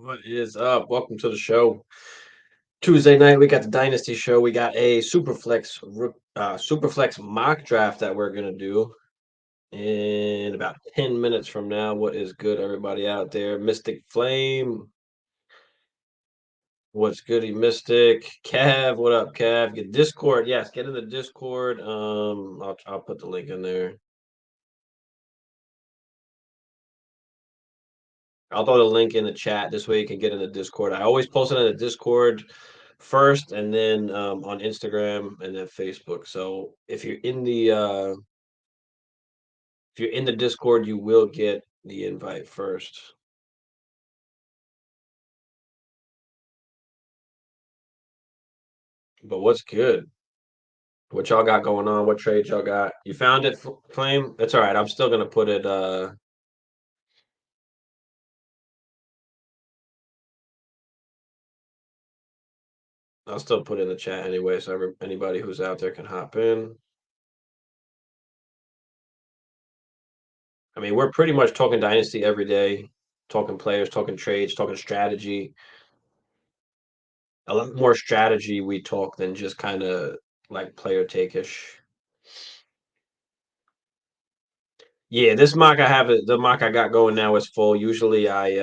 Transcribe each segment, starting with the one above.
What is up? Welcome to the show. Tuesday night, we got the Dynasty Show. We got a Superflex mock draft that we're gonna do in about 10 minutes from now. What is good, everybody out there? Mystic Flame, what's goody, Mystic? Cav, what up, Cav? Get Discord, yes, get in the Discord. I'll put the link in there. I'll throw the link in the chat. This way you can get in the Discord. I always post it in the Discord first and then on Instagram and then Facebook. So if you're in the Discord, you will get the invite first. But what's good? What y'all got going on? What trade y'all got? You found it, Flame? That's all right. I'm still gonna put it I'll still put it in the chat anyway, so anybody who's out there can hop in. I mean, we're pretty much talking Dynasty every day, talking players, talking trades, talking strategy. A lot more strategy we talk than just kind of like player take-ish. Yeah, this mock I have the mock I got going now is full. Usually I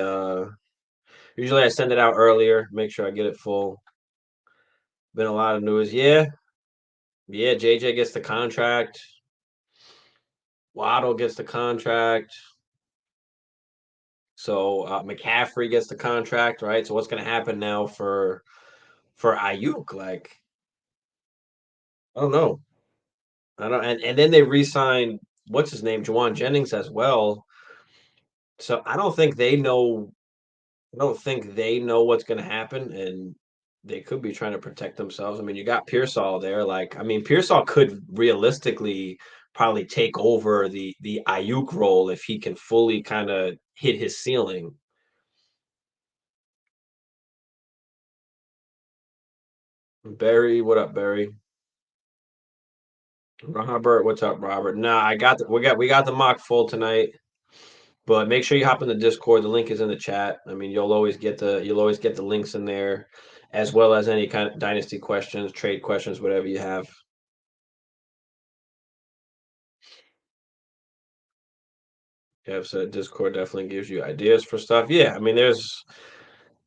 send it out earlier, make sure I get it full. Been a lot of news. Yeah. Yeah, JJ gets the contract. Waddle gets the contract. So McCaffrey gets the contract, right? So what's going to happen now for Ayuk? Like, I don't know. I don't, and then they re-signed what's his name, Juwan Jennings as well. So I don't think they know. I don't think they know what's going to happen, and they could be trying to protect themselves. I mean, you got Pearsall there. Like, I mean, Pearsall could realistically probably take over the Ayuk role if he can fully kind of hit his ceiling. Barry, what up, Barry? Robert, what's up, Robert? Nah, we got the mock full tonight, but make sure you hop in the Discord. The link is in the chat. I mean, you'll always get the links in there, as well as any kind of dynasty questions, trade questions, whatever you have. Yeah, so Discord definitely gives you ideas for stuff. Yeah, I mean, I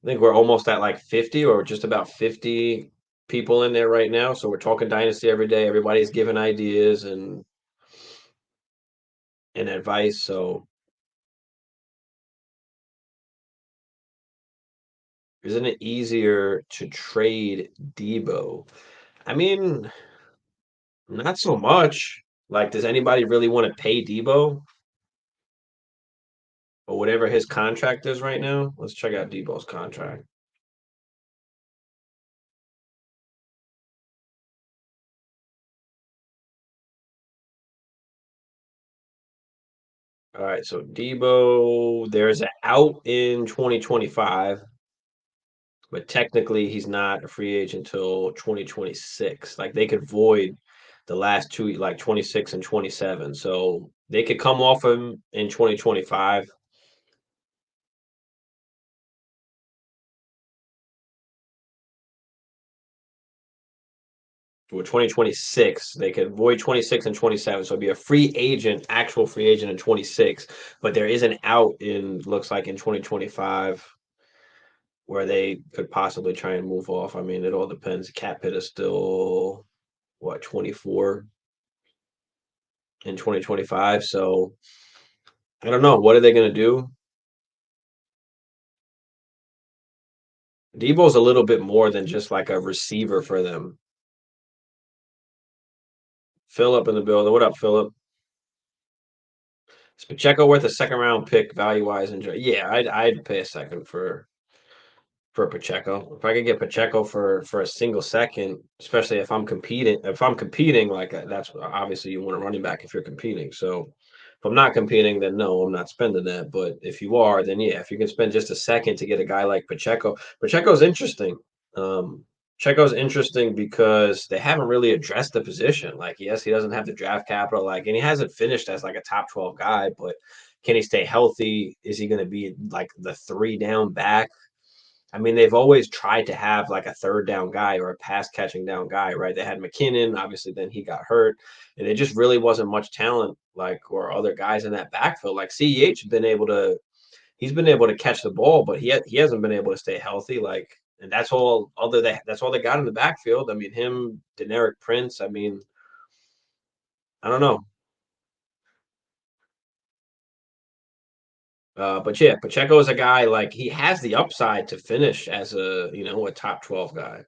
think we're almost at like 50 or just about 50 people in there right now. So we're talking Dynasty every day. Everybody's giving ideas and advice. So isn't it easier to trade Debo? I mean, not so much. Like, does anybody really want to pay Debo or whatever his contract is right now? Let's check out Debo's contract. All right, so Debo, there's an out in 2025, but technically he's not a free agent until 2026. Like they could void the last two, like 26 and 27. So they could come off him in 2025. For 2026, they could void 26 and 27. So it'd be a free agent, actual free agent in 26. But there is an out in, looks like in 2025 where they could possibly try and move off. I mean, it all depends. Cap hit is still what 24 in 2025. So I don't know. What are they going to do? Debo's a little bit more than just like a receiver for them. Philip in the building. What up, Philip? Is Pacheco worth a second round pick value wise? Yeah, I'd pay a second for Pacheco. If I could get Pacheco for a single second, especially if I'm competing, like that's obviously you want a running back if you're competing. So if I'm not competing, then no, I'm not spending that. But if you are, then yeah, if you can spend just a second to get a guy like Pacheco, Pacheco's interesting. Pacheco's interesting because they haven't really addressed the position. Like, yes, he doesn't have the draft capital, like, and he hasn't finished as like a top 12 guy, but can he stay healthy? Is he going to be like the three down back? I mean, they've always tried to have like a third down guy or a pass catching down guy, right? They had McKinnon, obviously, then he got hurt, and it just really wasn't much talent, like or other guys in that backfield. Like CEH has been able to, he's been able to catch the ball, but he hasn't been able to stay healthy. Like, and that's all they got in the backfield. I mean, him, Deneric Prince. I mean, I don't know. But yeah, Pacheco is a guy like he has the upside to finish as a a top 12 guy,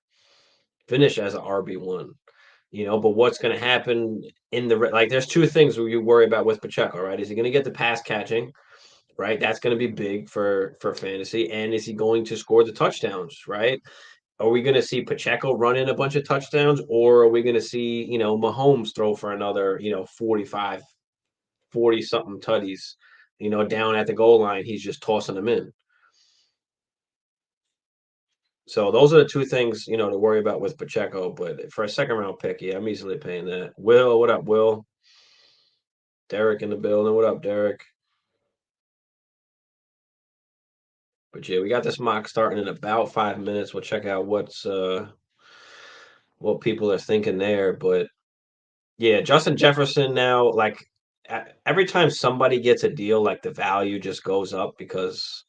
finish as an RB1. But what's going to happen in the like? There's two things where you worry about with Pacheco, right? Is he going to get the pass catching, right? That's going to be big for fantasy, and is he going to score the touchdowns, right? Are we going to see Pacheco run in a bunch of touchdowns, or are we going to see Mahomes throw for another 45, 40 something tutties, down at the goal line? He's just tossing them in. So those are the two things, to worry about with Pacheco. But for a second round pick, yeah, I'm easily paying that. Will, what up, Will? Derek in the building. What up, Derek? But yeah, we got this mock starting in about 5 minutes. We'll check out what people are thinking there. But yeah, Justin Jefferson now, like every time somebody gets a deal, like the value just goes up because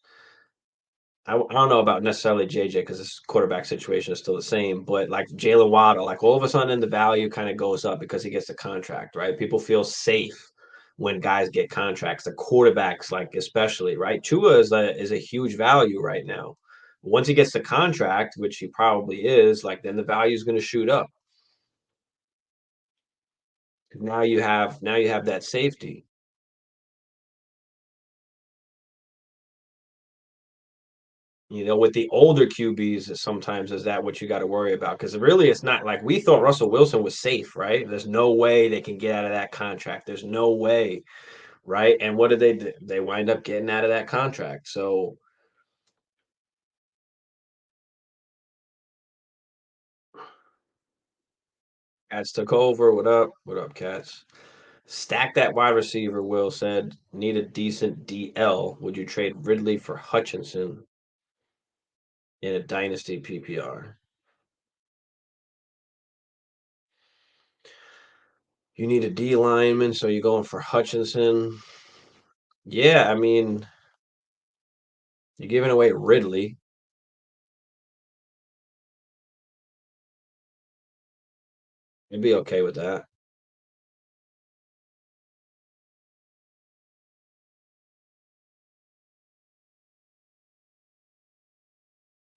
I don't know about necessarily JJ because this quarterback situation is still the same, but like Jalen Waddle, like all of a sudden the value kind of goes up because he gets the contract, right? People feel safe when guys get contracts. The quarterbacks, like especially, right? Tua is a huge value right now. Once he gets the contract, which he probably is, like then the value is going to shoot up. Now you have that safety. With the older QBs, sometimes is that what you got to worry about? Because really, it's not like we thought Russell Wilson was safe, right? There's no way they can get out of that contract. There's no way, right? And what did they do? They wind up getting out of that contract. So Cats took over. What up? What up, Cats? Stack that wide receiver, Will said. Need a decent DL. Would you trade Ridley for Hutchinson in a dynasty PPR? You need a D lineman, so you're going for Hutchinson. Yeah, I mean, you're giving away Ridley. I'd be okay with that.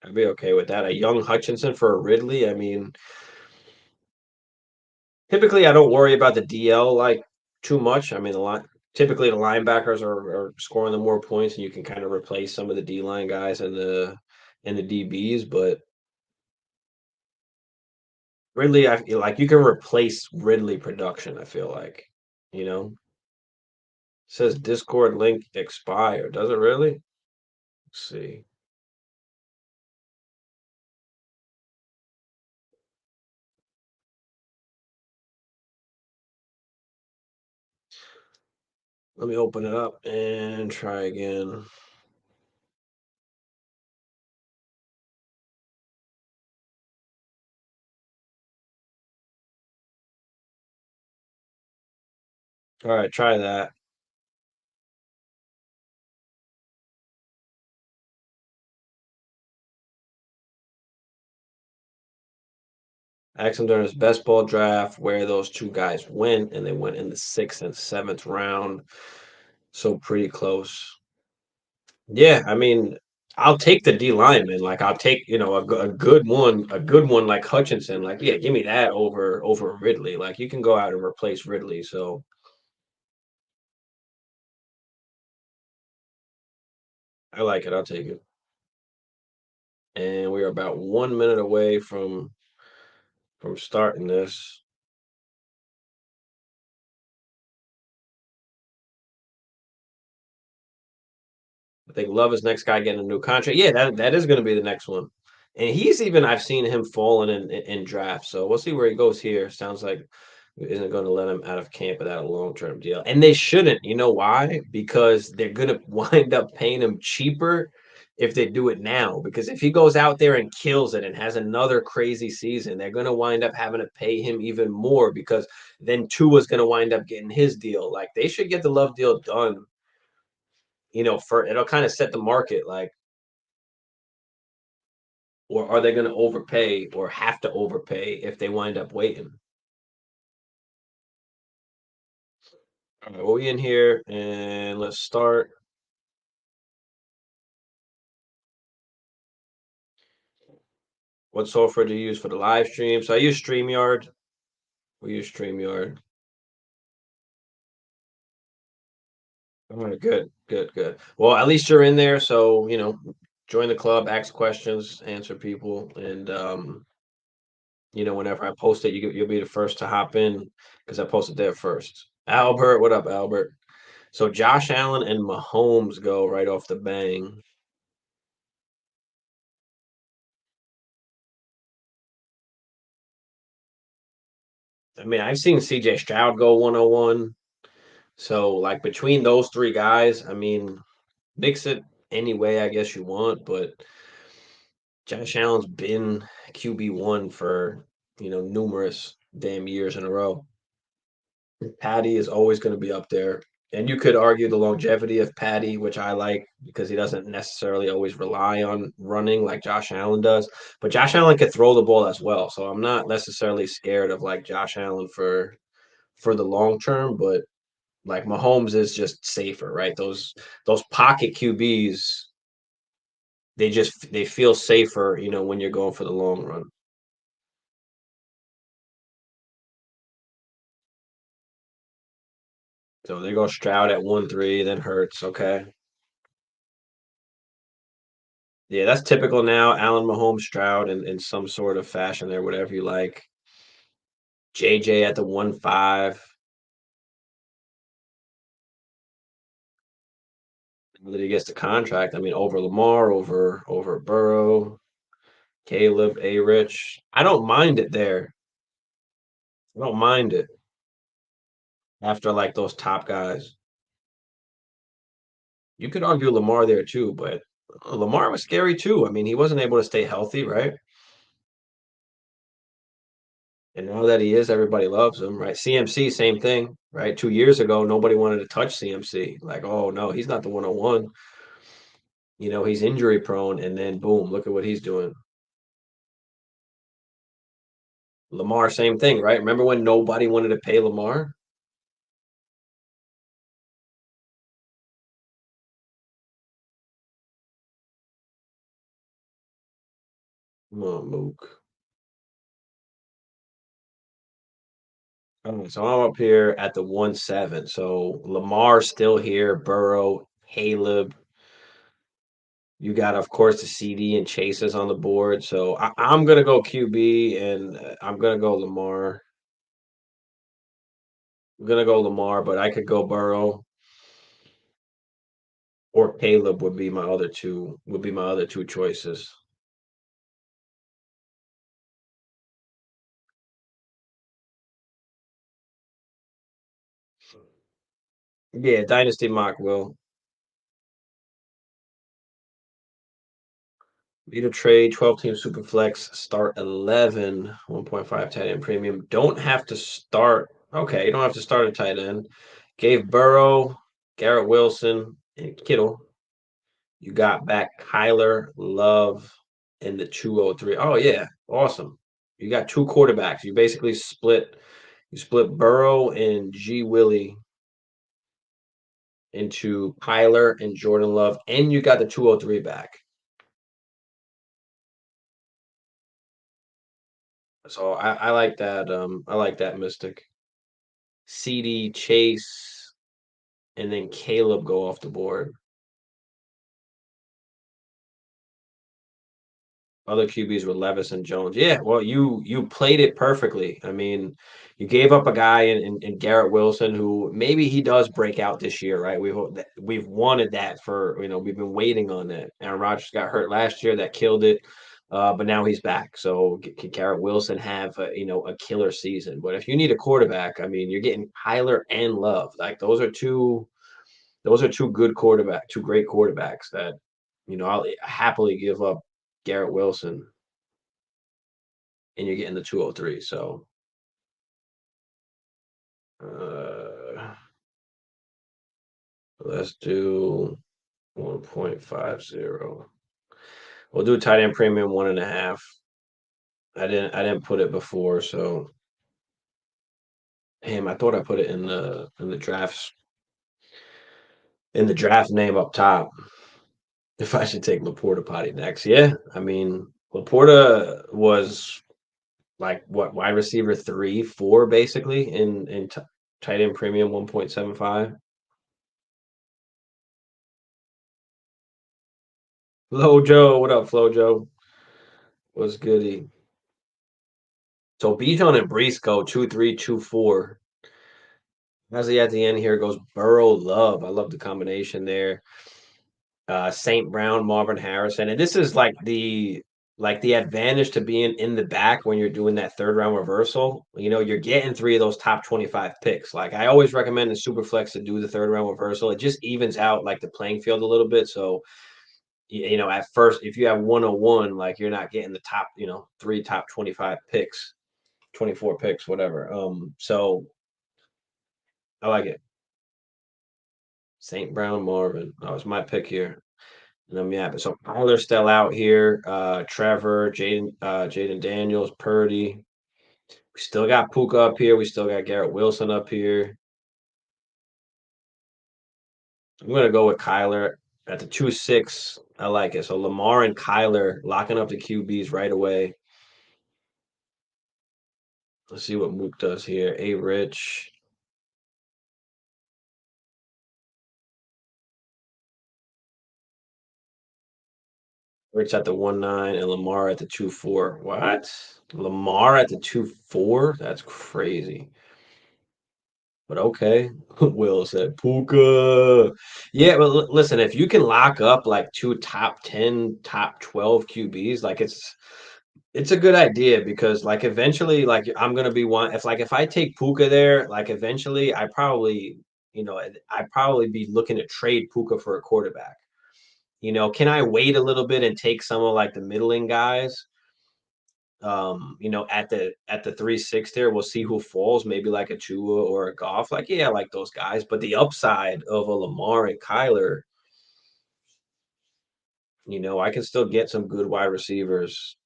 I'd be okay with that. A young Hutchinson for a Ridley. I mean, typically I don't worry about the DL like too much. I mean, typically the linebackers are scoring the more points, and you can kind of replace some of the D line guys and the DBs. But Ridley, I feel like you can replace Ridley production. I feel like you know. It says Discord link expired. Does it really? Let's see. Let me open it up and try again. All right, try that. Asked him during his best ball draft where those two guys went, and they went in the sixth and seventh round. So pretty close. Yeah, I mean, I'll take the D lineman. Like I'll take, a good one like Hutchinson. Like, yeah, give me that over Ridley. Like you can go out and replace Ridley. So I like it. I'll take it. And we're about 1 minute away from starting this. I think Love is next guy getting a new contract. Yeah, that is going to be the next one. And he's even I've seen him falling in drafts. So we'll see where he goes here. Sounds like isn't going to let him out of camp without a long term deal. And they shouldn't. You know why? Because they're going to wind up paying him cheaper if they do it now, because if he goes out there and kills it and has another crazy season, they're going to wind up having to pay him even more because then Tua's going to wind up getting his deal. Like they should get the Love deal done, for it'll kind of set the market like, or are they going to overpay or have to overpay if they wind up waiting? All right, well, we in here and let's start. What software do you use for the live stream? So I use StreamYard. We use StreamYard. All right, good, good, good. Well, at least you're in there, so join the club, ask questions, answer people, and whenever I post it, you'll be the first to hop in because I posted there first. Albert, what up, Albert? So Josh Allen and Mahomes go right off the bang. I mean, I've seen CJ Stroud go 101. So like between those three guys, I mean, mix it any way I guess you want, but Josh Allen's been QB1 for, numerous damn years in a row. Patty is always going to be up there. And you could argue the longevity of Patty, which I like because he doesn't necessarily always rely on running like Josh Allen does. But Josh Allen could throw the ball as well. So I'm not necessarily scared of like Josh Allen for the long term, but like Mahomes is just safer, right? Those pocket QBs, they feel safer, when you're going for the long run. So they go Stroud at 1-3, then Hurts. Okay. Yeah, that's typical now. Allen, Mahomes, Stroud in some sort of fashion there, whatever you like. JJ at the 1-5. Now that he gets the contract, I mean, over Lamar, over Burrow, Caleb, A Rich. I don't mind it there. I don't mind it after like those top guys. You could argue Lamar there too, but Lamar was scary too. I mean, he wasn't able to stay healthy, right? And now that he is, everybody loves him, right? CMC, same thing, right? 2 years ago, nobody wanted to touch CMC. Like, oh no, he's not the 101. He's injury prone, and then boom, look at what he's doing. Lamar, same thing, right? Remember when nobody wanted to pay Lamar? Come on, Mook. So I'm up here at the 1-7. So Lamar's still here, Burrow, Caleb. You got, of course, the CD and Chases on the board. So I'm gonna go QB, and I'm gonna go Lamar. I'm gonna go Lamar, but I could go Burrow or Caleb would be my other two. Would be my other two choices. Yeah, Dynasty mock will be to trade 12 team Superflex start 11 1.5 tight end premium. Don't have to start. Okay, you don't have to start a tight end. Gave Burrow, Garrett Wilson, and Kittle. You got back Kyler, Love, and the 203. Oh yeah, awesome. You got two quarterbacks. You basically split Burrow and G Willie into Kyler and Jordan Love, and you got the 203 back. So I like that. I like that Mystic. CD, Chase, and then Caleb go off the board. Other QBs were Levis and Jones. Yeah, well, you played it perfectly. I mean, you gave up a guy in Garrett Wilson who maybe he does break out this year, right? We've wanted that for we've been waiting on that. Aaron Rodgers got hurt last year, that killed it, but now he's back. So can Garrett Wilson have a killer season? But if you need a quarterback, I mean, you're getting Kyler and Love. Like those are two good quarterback, two great quarterbacks that I'll happily give up Garrett Wilson, and you're getting the 203. So uh, let's do 1.50. We'll do tight end premium 1.5. I didn't put it before, so damn, I thought I put it in the draft name up top. If I should take Laporta potty next. Yeah. I mean, Laporta was like what, wide receiver 3, 4 basically in tight end premium 1.75. Flo Joe, what up, Flo Joe? What's goody? So Bijan and Brees go 2-3, 2-4. As he at the end here goes Burrow Love. I love the combination there. St. Brown, Marvin Harrison, and this is like the advantage to being in the back when you're doing that third round reversal. You're getting 3 of those top 25 picks. Like I always recommend in Superflex to do the third round reversal. It just evens out like the playing field a little bit. So at first, if you have 101, like you're not getting the top, 3 top 25 picks, 24 picks, whatever. So I like it. St. Brown, Marvin. That was my pick here. And I'm yapping. So Kyler's still out here. Trevor, Jaden Daniels, Purdy. We still got Puka up here. We still got Garrett Wilson up here. I'm gonna go with Kyler at the 2-6. I like it. So Lamar and Kyler locking up the QBs right away. Let's see what Mook does here. A Rich. Rich at the 1-9 and Lamar at the 2-4. What? Lamar at the 2-4? That's crazy. But okay, Will said Puka. Yeah, but listen, if you can lock up like 2 top 10, top 12 QBs, like it's a good idea because like eventually, like I'm gonna be one. If I take Puka there, like eventually, I'd probably be looking to trade Puka for a quarterback. Can I wait a little bit and take some of like the middling guys? At the 3-6 there, we'll see who falls, maybe like a Tua or a Goff. Like, yeah, I like those guys. But the upside of a Lamar and Kyler, I can still get some good wide receivers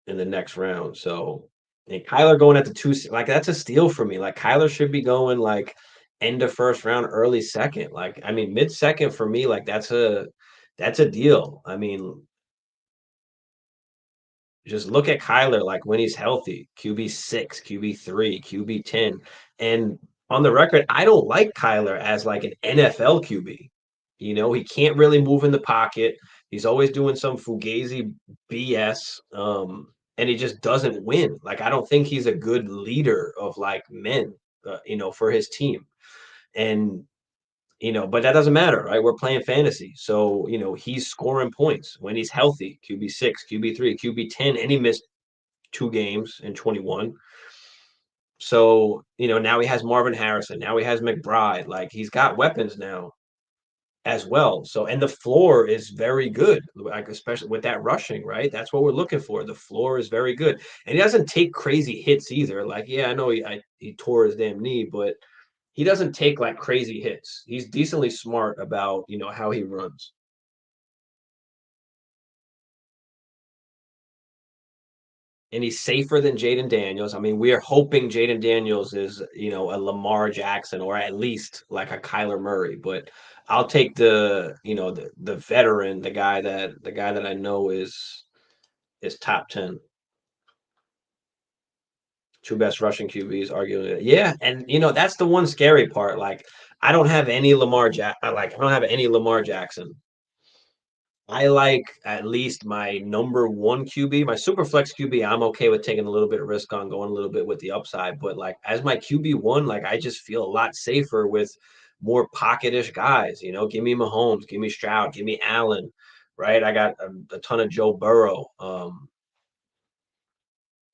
in the next round. So, and Kyler going at the 2, like that's a steal for me. Like Kyler should be going like end of first round, early second. Like, I mean, mid second for me, like that's a deal. I mean, just look at Kyler, like when he's healthy, QB6, QB3, QB10. And on the record, I don't like Kyler as like an NFL QB. He can't really move in the pocket. He's always doing some fugazi BS. And he just doesn't win. Like I don't think he's a good leader of like men, for his team. And but that doesn't matter, right? We're playing fantasy. So, he's scoring points when he's healthy, QB6, QB3, QB10, and he missed 2 games in 21. So, now he has Marvin Harrison. Now he has McBride. Like he's got weapons now as well. So, and the floor is very good, like especially with that rushing, right? That's what we're looking for. The floor is very good. And he doesn't take crazy hits either. Like, yeah, I know he tore his damn knee, but he doesn't take like crazy hits. He's decently smart about, how he runs. And he's safer than Jaden Daniels. I mean, we are hoping Jaden Daniels is, a Lamar Jackson or at least like a Kyler Murray. But I'll take the veteran, the guy that I know is top 10. 2 best rushing QBs, arguably. Yeah, and that's the one scary part. Like, I don't have any I don't have any Lamar Jackson. I like at least my number 1 QB, my super flex QB. I'm okay with taking a little bit of risk on going a little bit with the upside, but like as my QB1, like I just feel a lot safer with more pocketish guys. Give me Mahomes, give me Stroud, give me Allen, right? I got a ton of Joe Burrow.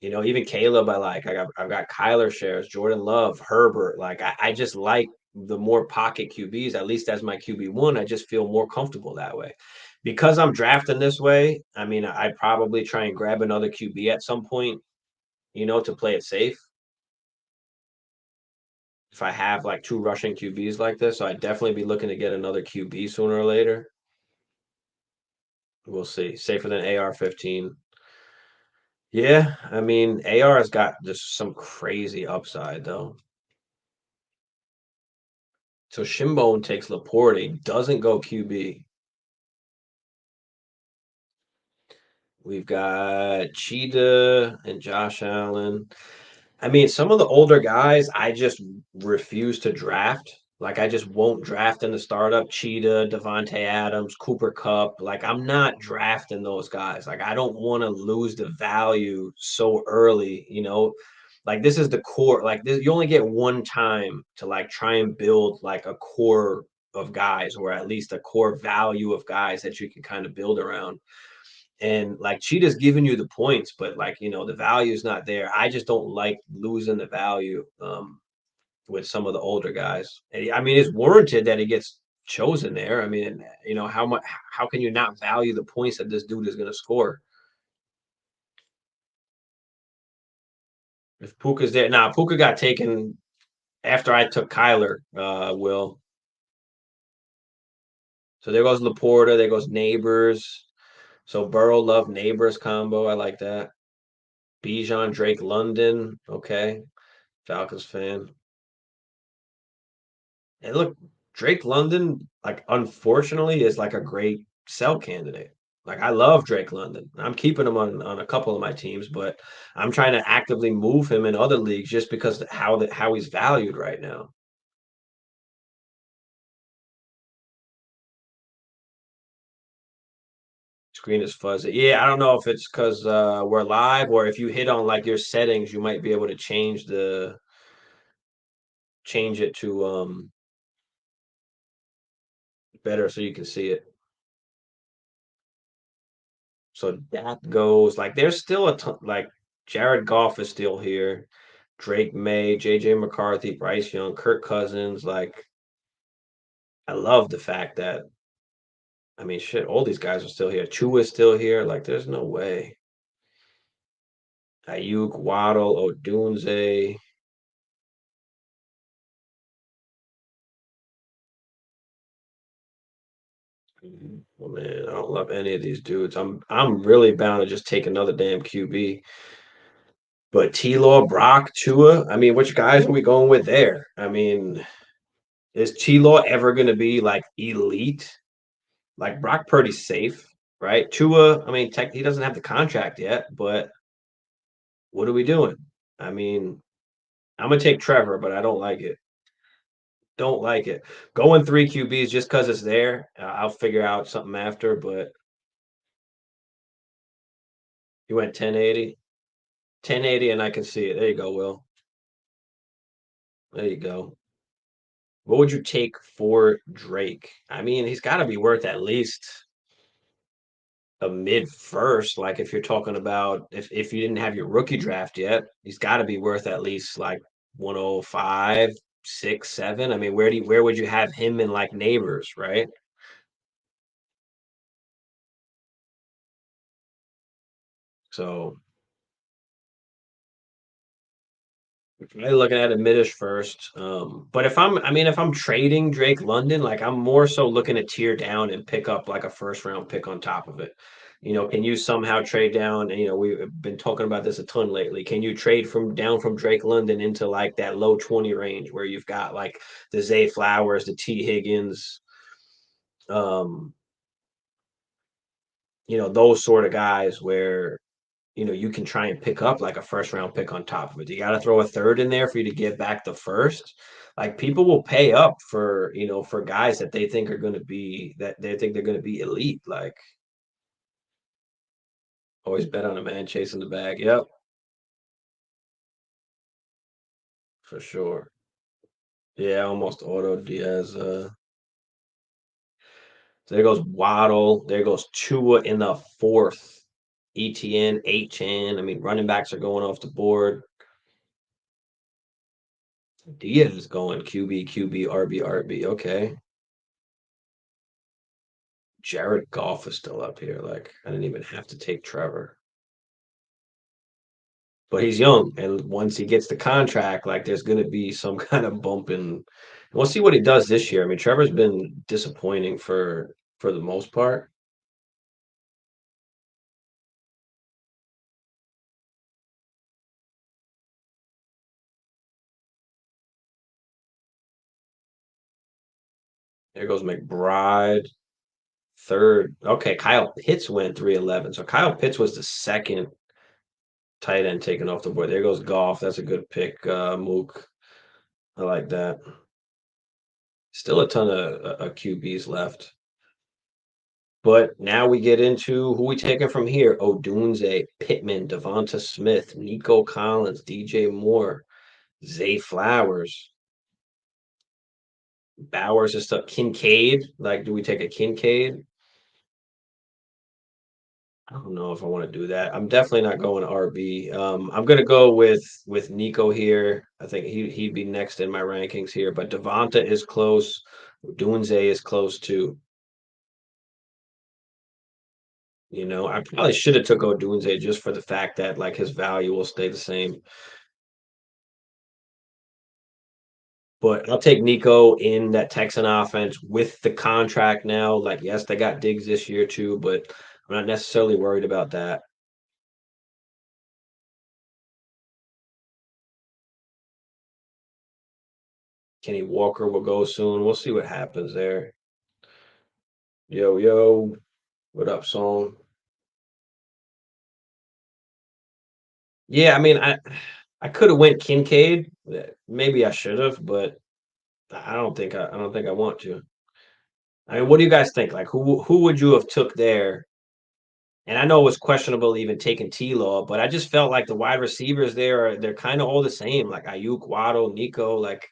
Even Caleb, I've got Kyler shares, Jordan Love, Herbert. Like I just like the more pocket QBs, at least as my QB1, I just feel more comfortable that way. Because I'm drafting this way, I mean, I'd probably try and grab another QB at some point, to play it safe. If I have like two rushing QBs like this, so I'd definitely be looking to get another QB sooner or later. We'll see. Safer than AR-15. Yeah, I mean, AR has got just some crazy upside though. So Shinbone takes Laporte, doesn't go QB. We've got Cheetah and Josh Allen. I mean, some of the older guys, I just refuse to draft. Like, I just won't draft in the startup. Cheetah, Devontae Adams, Cooper Cup. Like, I'm not drafting those guys. Like, I don't want to lose the value so early. Like, this is the core. Like, this, you only get one time to like try and build like a core of guys, or at least a core value of guys that you can kind of build around. And like Cheetah's giving you the points, but like, the value is not there. I just don't like losing the value with some of the older guys. And, I mean, it's warranted that he gets chosen there. I mean, how can you not value the points that this dude is going to score? If Puka's there, now Puka got taken after I took Kyler, Will. So there goes Laporta, there goes Neighbors. So Burrow love Neighbors combo. I like that. Bijan Drake London. Okay. Falcons fan. And look, Drake London, like, unfortunately, is like a great sell candidate. Like, I love Drake London. I'm keeping him on a couple of my teams, but I'm trying to actively move him in other leagues just because how he's valued right now. Screen is fuzzy. Yeah, I don't know if it's because we're live, or if you hit on like your settings, you might be able to change it to better so you can see it. So that goes like there's still a ton, like Jared Goff is still here, Drake May, JJ McCarthy, Bryce Young, Kirk Cousins. Like, I love the fact that, I mean, shit, all these guys are still here. Chua's still here. Like, there's no way. Ayuk, Waddle, Odunze. Well, man, I don't love any of these dudes. I'm really bound to just take another damn QB. But T-Law, Brock, Tua. I mean, which guys are we going with there? I mean, is T-Law ever going to be like elite? Like, Brock Purdy's safe, right? Tua, I mean, he doesn't have the contract yet, but what are we doing? I mean, I'm gonna take Trevor, but I don't like it. Don't like it. Going three QBs just because it's there. I'll figure out something after, but you went 1080. 1080, and I can see it. There you go, Will. There you go. What would you take for Drake? I mean, he's got to be worth at least a mid first. Like, if you're talking about if you didn't have your rookie draft yet, he's got to be worth at least like 105, 6, 7. I mean, where would you have him in like neighbors, right? So probably looking at a midish first. But if I'm trading Drake London, like, I'm more so looking to tier down and pick up like a first round pick on top of it. Can you somehow trade down? And we've been talking about this a ton lately. Can you trade from down from Drake London into like that low 20 range where you've got like the Zay Flowers, the T Higgins, um, those sort of guys where you can try and pick up like a first round pick on top of it. You got to throw a third in there for you to get back the first. Like, people will pay up for guys that they think are going to be that they think they're going to be elite. Like, always bet on a man chasing the bag. Yep, for sure. Yeah, almost auto Diaz. So there goes Waddle. There goes Tua in the fourth. ETN, HN. I mean, running backs are going off the board. Diaz is going QB, QB, RB, RB. Okay. Jared Goff is still up here. Like, I didn't even have to take Trevor. But he's young, and once he gets the contract, like, there's going to be some kind of bump in. We'll see what he does this year. I mean, Trevor's been disappointing for the most part. There goes McBride, third. Okay, Kyle Pitts went 311. So Kyle Pitts was the second tight end taken off the board. There goes Goff. That's a good pick, Mook. I like that. Still a ton of QBs left. But now we get into who we taking from here. Odunze, Pittman, Devonta Smith, Nico Collins, DJ Moore, Zay Flowers, Bowers is stuff. Kincaid. Like, do we take a Kincaid? I don't know if I want to do that. I'm definitely not going RB. I'm gonna go with Nico here. I think he'd be next in my rankings here. But Devonta is close. Dunze is close too. I probably should have took Odunze just for the fact that like his value will stay the same. But I'll take Nico in that Texan offense with the contract now. Like, yes, they got Diggs this year too, but I'm not necessarily worried about that. Kenny Walker will go soon. We'll see what happens there. Yo, yo, what up, Song? Yeah, I mean, I could have went Kincaid. Maybe I should have, but I don't think I want to. I mean, what do you guys think? Like, who would you have took there? And I know it was questionable even taking T-Law, but I just felt like the wide receivers there they're kind of all the same. Like Ayuk, Waddle, Nico, like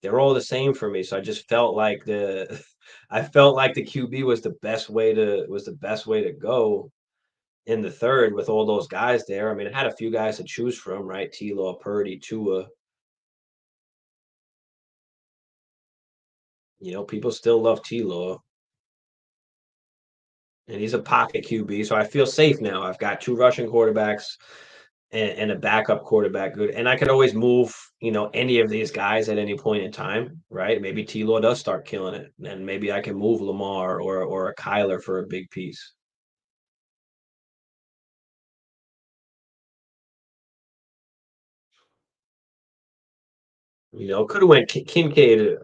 they're all the same for me. So I just felt like the I felt like the QB was the best way to go in the third with all those guys there. I mean, it had a few guys to choose from, right? T-Law, Purdy, Tua. People still love T-Law, and he's a pocket QB, so I feel safe now. I've got two rushing quarterbacks and a backup quarterback good, and I could always move, any of these guys at any point in time, right? Maybe T-Law does start killing it, and maybe I can move Lamar or a Kyler for a big piece. Could have went Kincaid.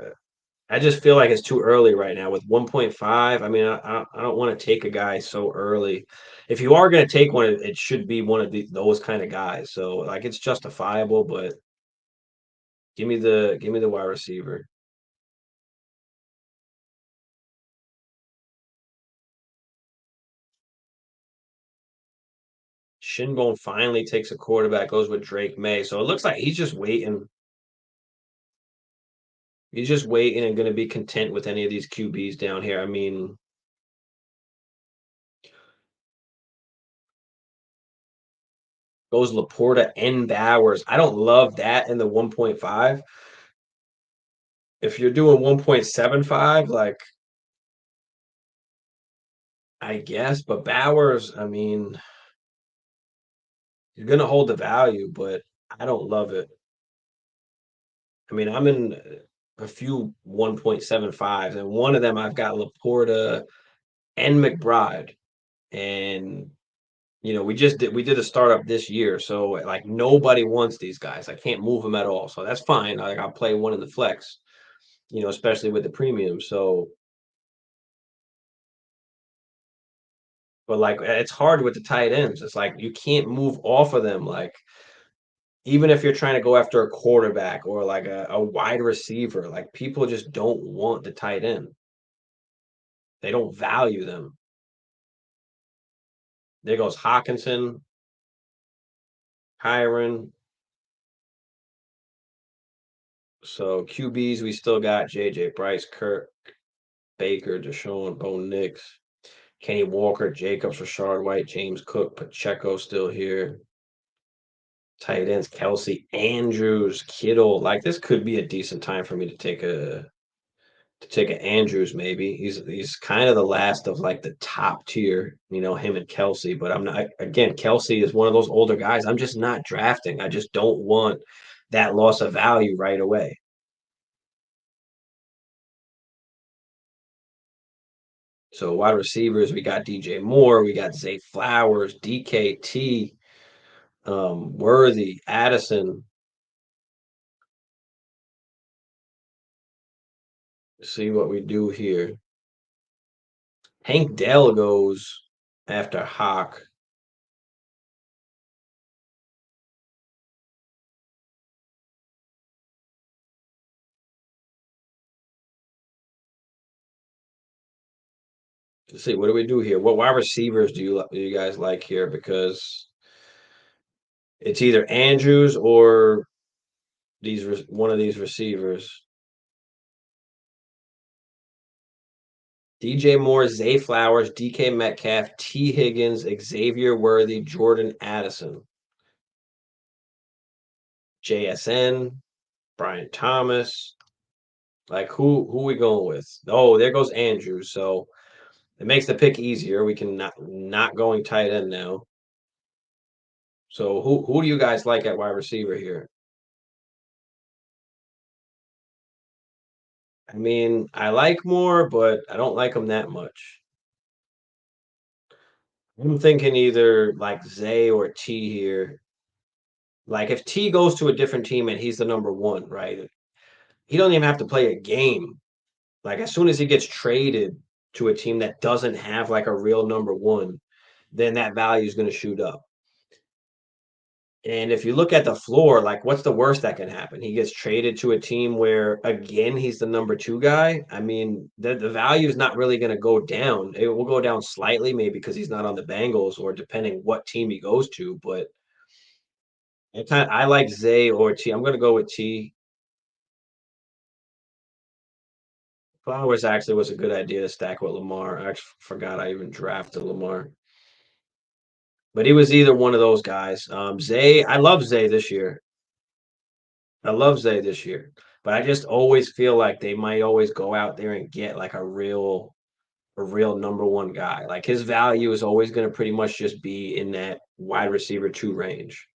I just feel like it's too early right now with 1.5. I mean, I don't want to take a guy so early. If you are going to take one, it should be one of those kind of guys. So like it's justifiable, but give me the wide receiver. Shinbone finally takes a quarterback, goes with Drake May. So it looks like he's just waiting. He's just waiting and going to be content with any of these QBs down here. I mean, goes Laporta and Bowers. I don't love that in the 1.5. If you're doing 1.75, like I guess, but Bowers, I mean, you're gonna hold the value, but I don't love it. I mean, I'm in a few 1.75s, and one of them I've got Laporta and McBride. And we did a startup this year, so like nobody wants these guys. I can't move them at all, so that's fine. Like I'll play one in the flex, especially with the premium. So, but like it's hard with the tight ends. It's like you can't move off of them. Like even if you're trying to go after a quarterback or like a wide receiver, like people just don't want the tight end. They don't value them. There goes Hawkinson, Kyron. So QBs, we still got JJ Bryce, Kirk, Baker, Deshaun, Bo Nix, Kenny Walker, Jacobs, Rashard White, James Cook, Pacheco still here. Tight ends, Kelsey, Andrews, Kittle. Like this could be a decent time for me to take a Andrews maybe. He's kind of the last of like the top tier, him and Kelsey. But I'm not again, Kelsey is one of those older guys. I'm just not drafting. I just don't want that loss of value right away. So wide receivers, we got DJ Moore, we got Zay Flowers, DKT, Worthy, Addison. See what we do here. Hank Dell goes after Hawk. Let's see, what do we do here? What wide receivers do you guys like here? Because it's either Andrews or one of these receivers. DJ Moore, Zay Flowers, DK Metcalf, T. Higgins, Xavier Worthy, Jordan Addison, JSN, Brian Thomas. Like who we going with? Oh, there goes Andrews. So it makes the pick easier. We can not going tight end now. So who do you guys like at wide receiver here? I mean, I like Moore, but I don't like him that much. I'm thinking either like Zay or T here. Like if T goes to a different team and he's the number one, right? He don't even have to play a game. Like as soon as he gets traded to a team that doesn't have like a real number one, then that value is going to shoot up. And if you look at the floor, like what's the worst that can happen? He gets traded to a team where again he's the number two guy. I mean, the value is not really going to go down. It will go down slightly, maybe because he's not on the Bengals or depending what team he goes to. But I like Zay or T. I'm going to go with T. Flowers actually was a good idea to stack with Lamar. I actually forgot I even drafted Lamar. But he was either one of those guys. Zay, I love Zay this year. I love Zay this year. But I just always feel like they might always go out there and get like a real number one guy. Like his value is always going to pretty much just be in that wide receiver two range.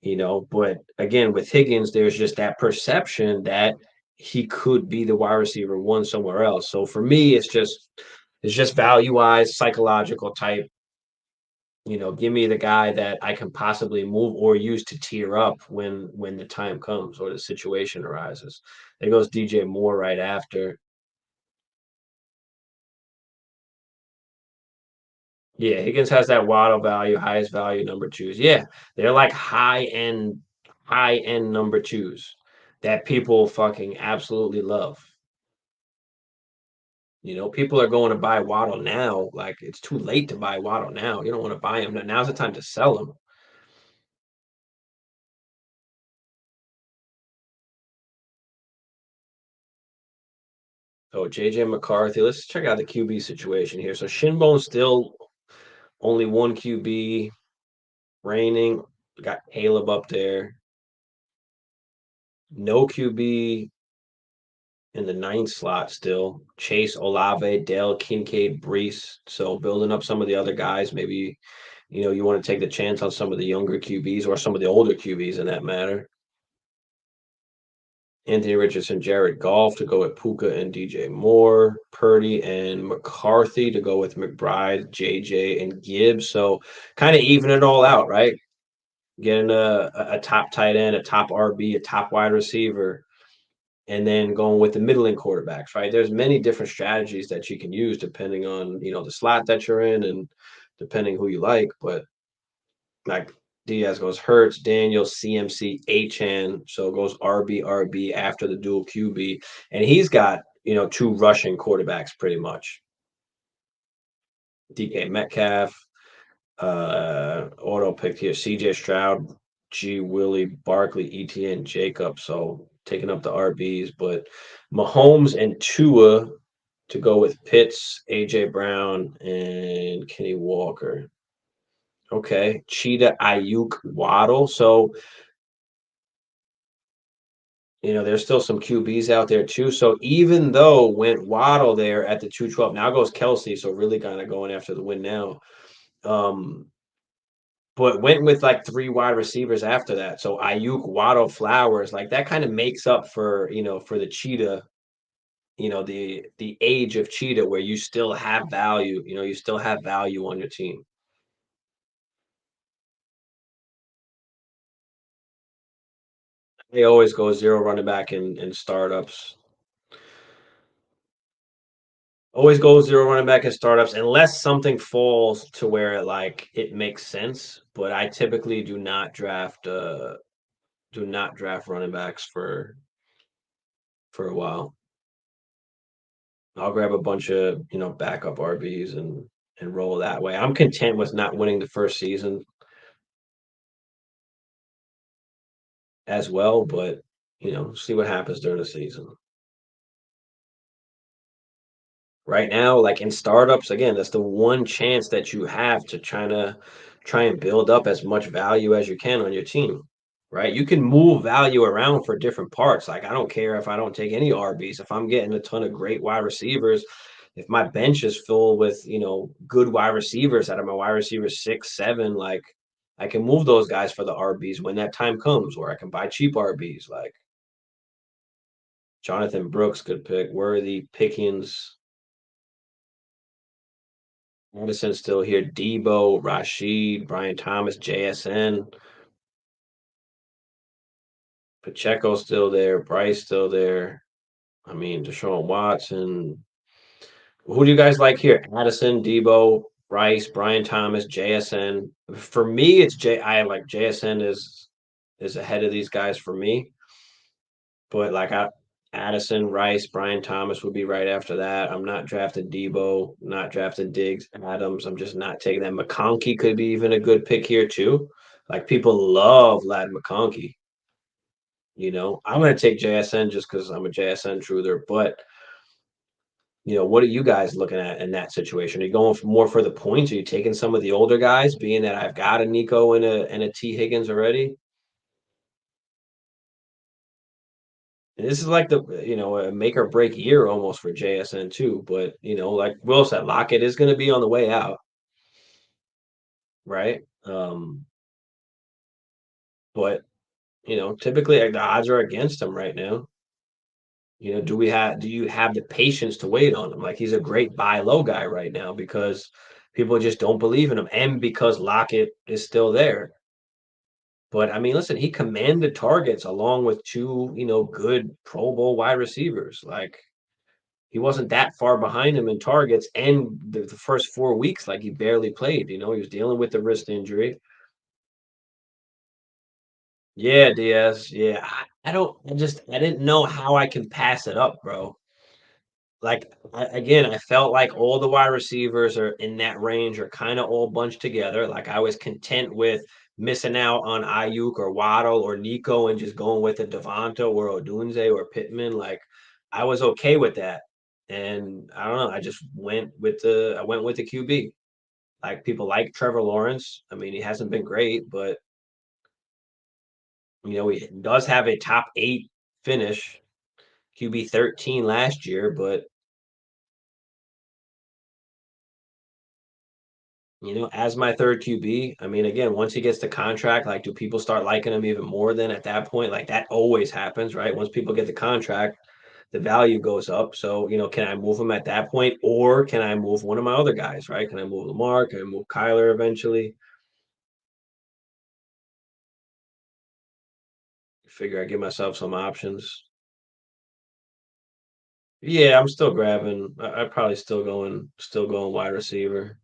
But again, with Higgins, there's just that perception that he could be the wide receiver one somewhere else. So for me, it's just value wise, psychological type. Give me the guy that I can possibly move or use to tier up when the time comes or the situation arises. There goes DJ Moore right after. Yeah, Higgins has that Waddle value, highest value number twos. Yeah, they're like high end number twos that people fucking absolutely love. People are going to buy Waddle now. Like it's too late to buy Waddle now. You don't want to buy him. Now's the time to sell him. So JJ McCarthy. Let's check out the QB situation here. So Shinbone still only one QB reigning. Got Caleb up there. No QB in the ninth slot still. Chase Olave, Dale Kincaid, Brees. So building up some of the other guys. Maybe you want to take the chance on some of the younger QBs or some of the older QBs in that matter. Anthony Richardson, Jared Goff to go with Puka and DJ Moore, Purdy and McCarthy to go with McBride, JJ, and Gibbs. So kind of even it all out, right? Getting a top tight end, a top RB, a top wide receiver, and then going with the middling quarterbacks, right? There's many different strategies that you can use depending on, the slot that you're in and depending who you like. But like Diaz goes Hurts, Daniels, CMC, Achan. So it goes RB after the dual QB. And he's got, two rushing quarterbacks pretty much. DK Metcalf, auto picked here, CJ Stroud, G Willie, Barkley, ETN, Jacob. So taking up the RBs, but Mahomes and Tua to go with Pitts, AJ Brown, and Kenny Walker. Okay. Cheetah, Ayuk, Waddle. So, there's still some QBs out there too. So even though went Waddle there at the 212, now goes Kelsey. So really kind of going after the win now. Um, but went with like three wide receivers after that. So Ayuk, Waddle, Flowers, like that kind of makes up for, for the Cheetah, the age of Cheetah where you still have value, you still have value on your team. They always go zero running back in startups. Always go zero running back in startups unless something falls to where like it makes sense. But I typically do not draft running backs for a while. I'll grab a bunch of backup RBs and roll that way. I'm content with not winning the first season as well, but see what happens during the season. Right now, like in startups, again, that's the one chance that you have to try and build up as much value as you can on your team, right? You can move value around for different parts. Like I don't care if I don't take any RBs. If I'm getting a ton of great wide receivers, if my bench is full with, good wide receivers out of my wide receivers 6, 7, like I can move those guys for the RBs when that time comes, or I can buy cheap RBs like Jonathan Brooks, good pick. Worthy, Pickens, Madison's still here. Debo, Rashid, Brian Thomas, JSN, Pacheco's still there. Bryce still there. I mean, Deshaun Watson. Who do you guys like here? Addison, Debo, Bryce, Brian Thomas, JSN. For me, it's J. I like JSN is ahead of these guys for me. But like Addison, Rice, Brian Thomas would be right after that. I'm not drafting Debo, not drafting Diggs, Adams. I'm just not taking that. McConkey could be even a good pick here too. Like people love Lad McConkey. I'm going to take JSN just because I'm a JSN truther. But what are you guys looking at in that situation? Are you going more for the points? Are you taking some of the older guys, being that I've got a Nico and a T Higgins already? And this is like a make or break year almost for JSN too. But like Will said, Lockett is going to be on the way out, right? But typically like, the odds are against him right now. Do you have the patience to wait on him? Like he's a great buy low guy right now because people just don't believe in him, and because Lockett is still there. But I mean, listen, he commanded targets along with two, good Pro Bowl wide receivers. Like he wasn't that far behind him in targets, and the first 4 weeks, like he barely played. He was dealing with the wrist injury. Yeah, Diaz. Yeah, I don't. I didn't know how I can pass it up, bro. Like again, I felt like all the wide receivers are in that range are kind of all bunched together. Like I was content with missing out on Ayuk or Waddle or Nico and just going with a Devonta or Odunze or Pittman. Like I was okay with that. And I don't know. I went with the QB. Like people like Trevor Lawrence. I mean, he hasn't been great, but he does have a top 8 finish, QB 13 last year, but as my third QB, I mean, again, once he gets the contract, like, do people start liking him even more then at that point? Like, that always happens, right? Once people get the contract, the value goes up. So, can I move him at that point, or can I move one of my other guys, right? Can I move Lamar? Can I move Kyler eventually? Figure I give myself some options. Yeah, I'm still grabbing. I probably still going wide receiver.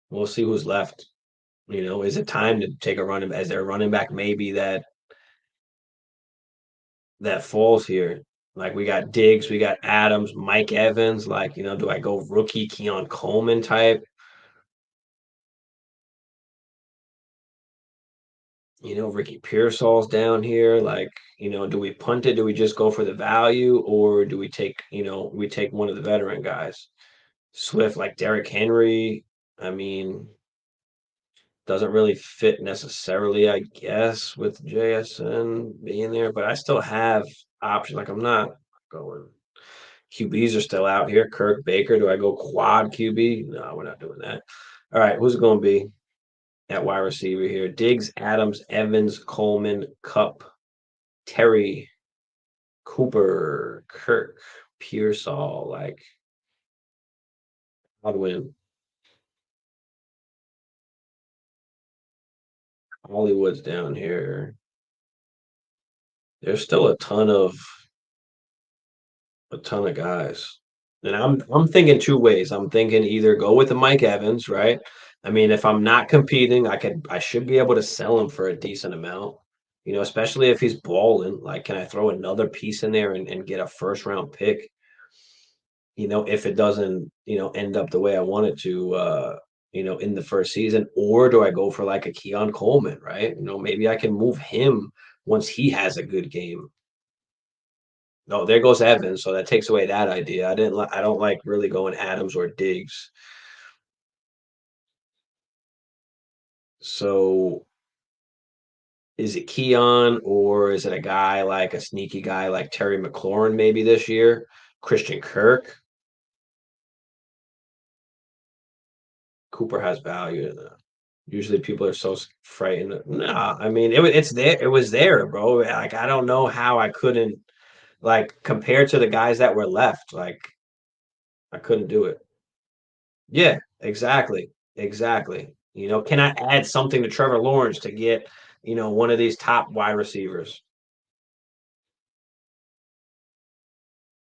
We'll see who's left. Is it time to take a running as their running back? Maybe that falls here. Like we got Diggs, we got Adams, Mike Evans. Like, do I go rookie Keon Coleman type? Ricky Pearsall's down here. Like, do we punt it? Do we just go for the value, or do we take one of the veteran guys? Swift, like Derrick Henry. I mean, Doesn't really fit necessarily, I guess, with JSN being there, but I still have options. Like I'm not going. QBs are still out here. Kirk Baker. Do I go quad QB? No, we're not doing that. All right, who's it going to be at wide receiver here? Diggs, Adams, Evans, Coleman, Cup, Terry, Cooper, Kirk, Pearsall. Like, I'd win. Hollywood's down here. There's still a ton of guys. And I'm thinking two ways. I'm thinking either go with the Mike Evans, right? I mean, if I'm not competing, I should be able to sell him for a decent amount. Especially if he's balling. Like, can I throw another piece in there and get a first round pick? If it doesn't, end up the way I want it to, in the first season, or do I go for like a Keon Coleman, right? Maybe I can move him once he has a good game. No, there goes Evans, so that takes away that idea. I don't like really going Adams or Diggs. So is it Keon or is it a guy like a sneaky guy like Terry McLaurin maybe this year? Christian Kirk? Cooper has value. Usually people are so frightened. Nah, I mean it's there. It was there, bro. Like I don't know how I couldn't like compared to the guys that were left. Like I couldn't do it. Yeah, exactly. Exactly. Can I add something to Trevor Lawrence to get, one of these top wide receivers?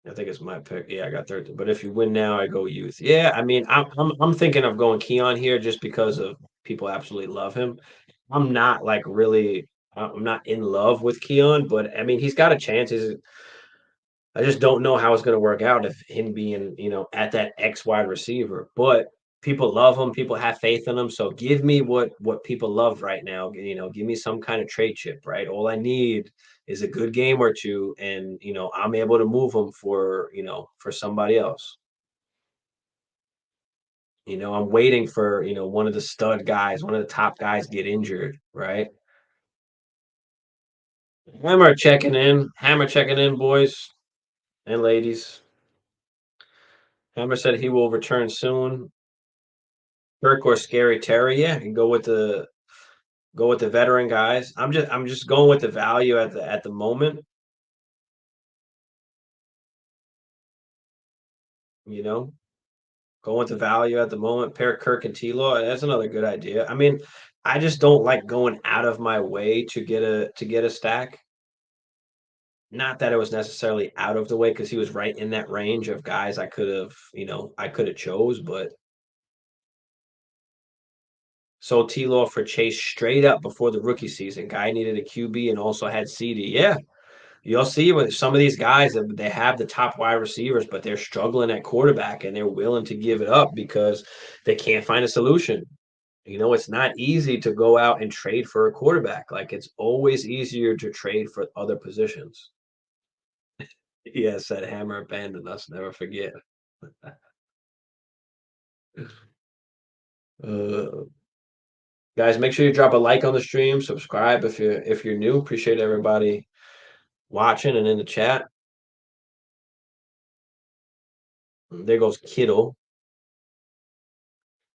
I think it's my pick. Yeah, I got 13. But if you win now, I go youth. Yeah, I mean, I'm thinking of going Keon here just because of people absolutely love him. I'm not like really I'm not in love with Keon, but I mean, he's got a chance. I just don't know how it's going to work out if him being, at that X wide receiver. But people love him. People have faith in him. So give me what people love right now. Give me some kind of trade chip, right? All I need is a good game or two, and I'm able to move him for somebody else. I'm waiting for one of the stud guys, one of the top guys get injured, right? Hammer checking in, boys and ladies. Hammer said he will return soon. Kirk or Scary Terry, yeah, and go with the veteran guys. I'm just going with the value at the moment, you know. Going with the value at the moment. Pair Kirk and T-Law. That's another good idea. I mean, I just don't like going out of my way to get a stack. Not that it was necessarily out of the way because he was right in that range of guys I could have chose, but sold T-Law for Chase straight up before the rookie season. Guy needed a QB and also had CD. Yeah, you'll see with some of these guys that they have the top wide receivers, but they're struggling at quarterback and they're willing to give it up because they can't find a solution. It's not easy to go out and trade for a quarterback. Like it's always easier to trade for other positions. Yes, that Hammer abandoned us. Never forget. Uh, guys, make sure you drop a like on the stream, subscribe if you're new. Appreciate everybody watching and in the chat. There goes Kittle.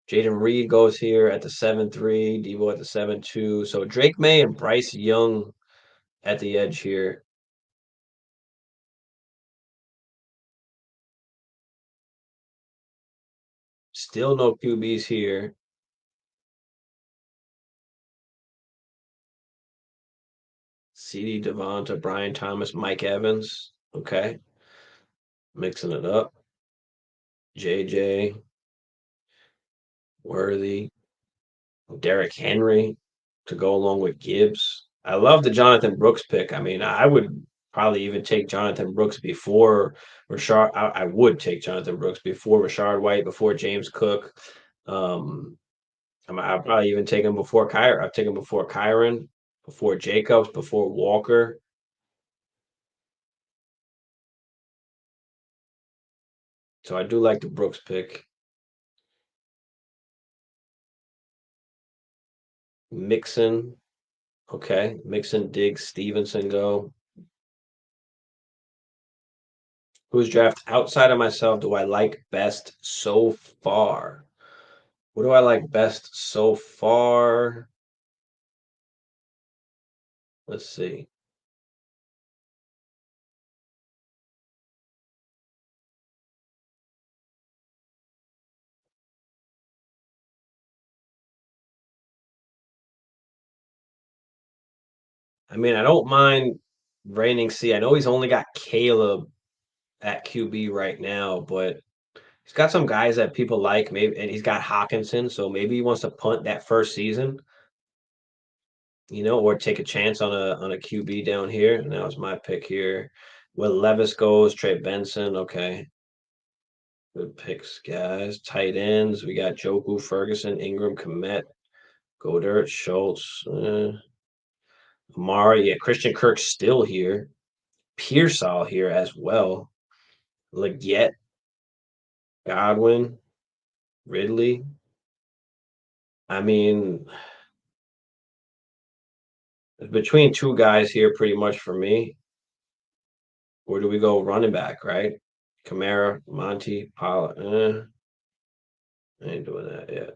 Jaden Reed goes here at the 7-3, Devo at the 7-2. So Drake May and Bryce Young at the edge here. Still no QBs here. CD Devonta, Brian Thomas, Mike Evans. Okay. Mixing it up. JJ, Worthy, Derrick Henry to go along with Gibbs. I love the Jonathan Brooks pick. I mean, I would probably even take Jonathan Brooks before Rashard. I would take Jonathan Brooks before Rashard White, before James Cook. Um, I'll probably even take him before Kyron. I'll take him before Kyron, before Jacobs, before Walker. So I do like the Brooks pick. Mixon. Okay. Mixon, Diggs, Stevenson go. Who's draft outside of myself do I like best so far? What do I like best so far? Let's see. I mean, I don't mind reigning C. I know he's only got Caleb at QB right now, but he's got some guys that people like, maybe, and he's got Hawkinson, so maybe he wants to punt that first season, or take a chance on a QB down here. And that was my pick here. Where Levis goes, Trey Benson. Okay. Good picks, guys. Tight ends. We got Joku, Ferguson, Ingram, Komet, Godert, Schultz, Amari. Yeah, Christian Kirk's still here. Pearsall here as well. Leggett, Godwin, Ridley. I mean, it's between two guys here pretty much for me. Where do we go running back, right? Kamara, Monty, Pollard. I ain't doing that yet.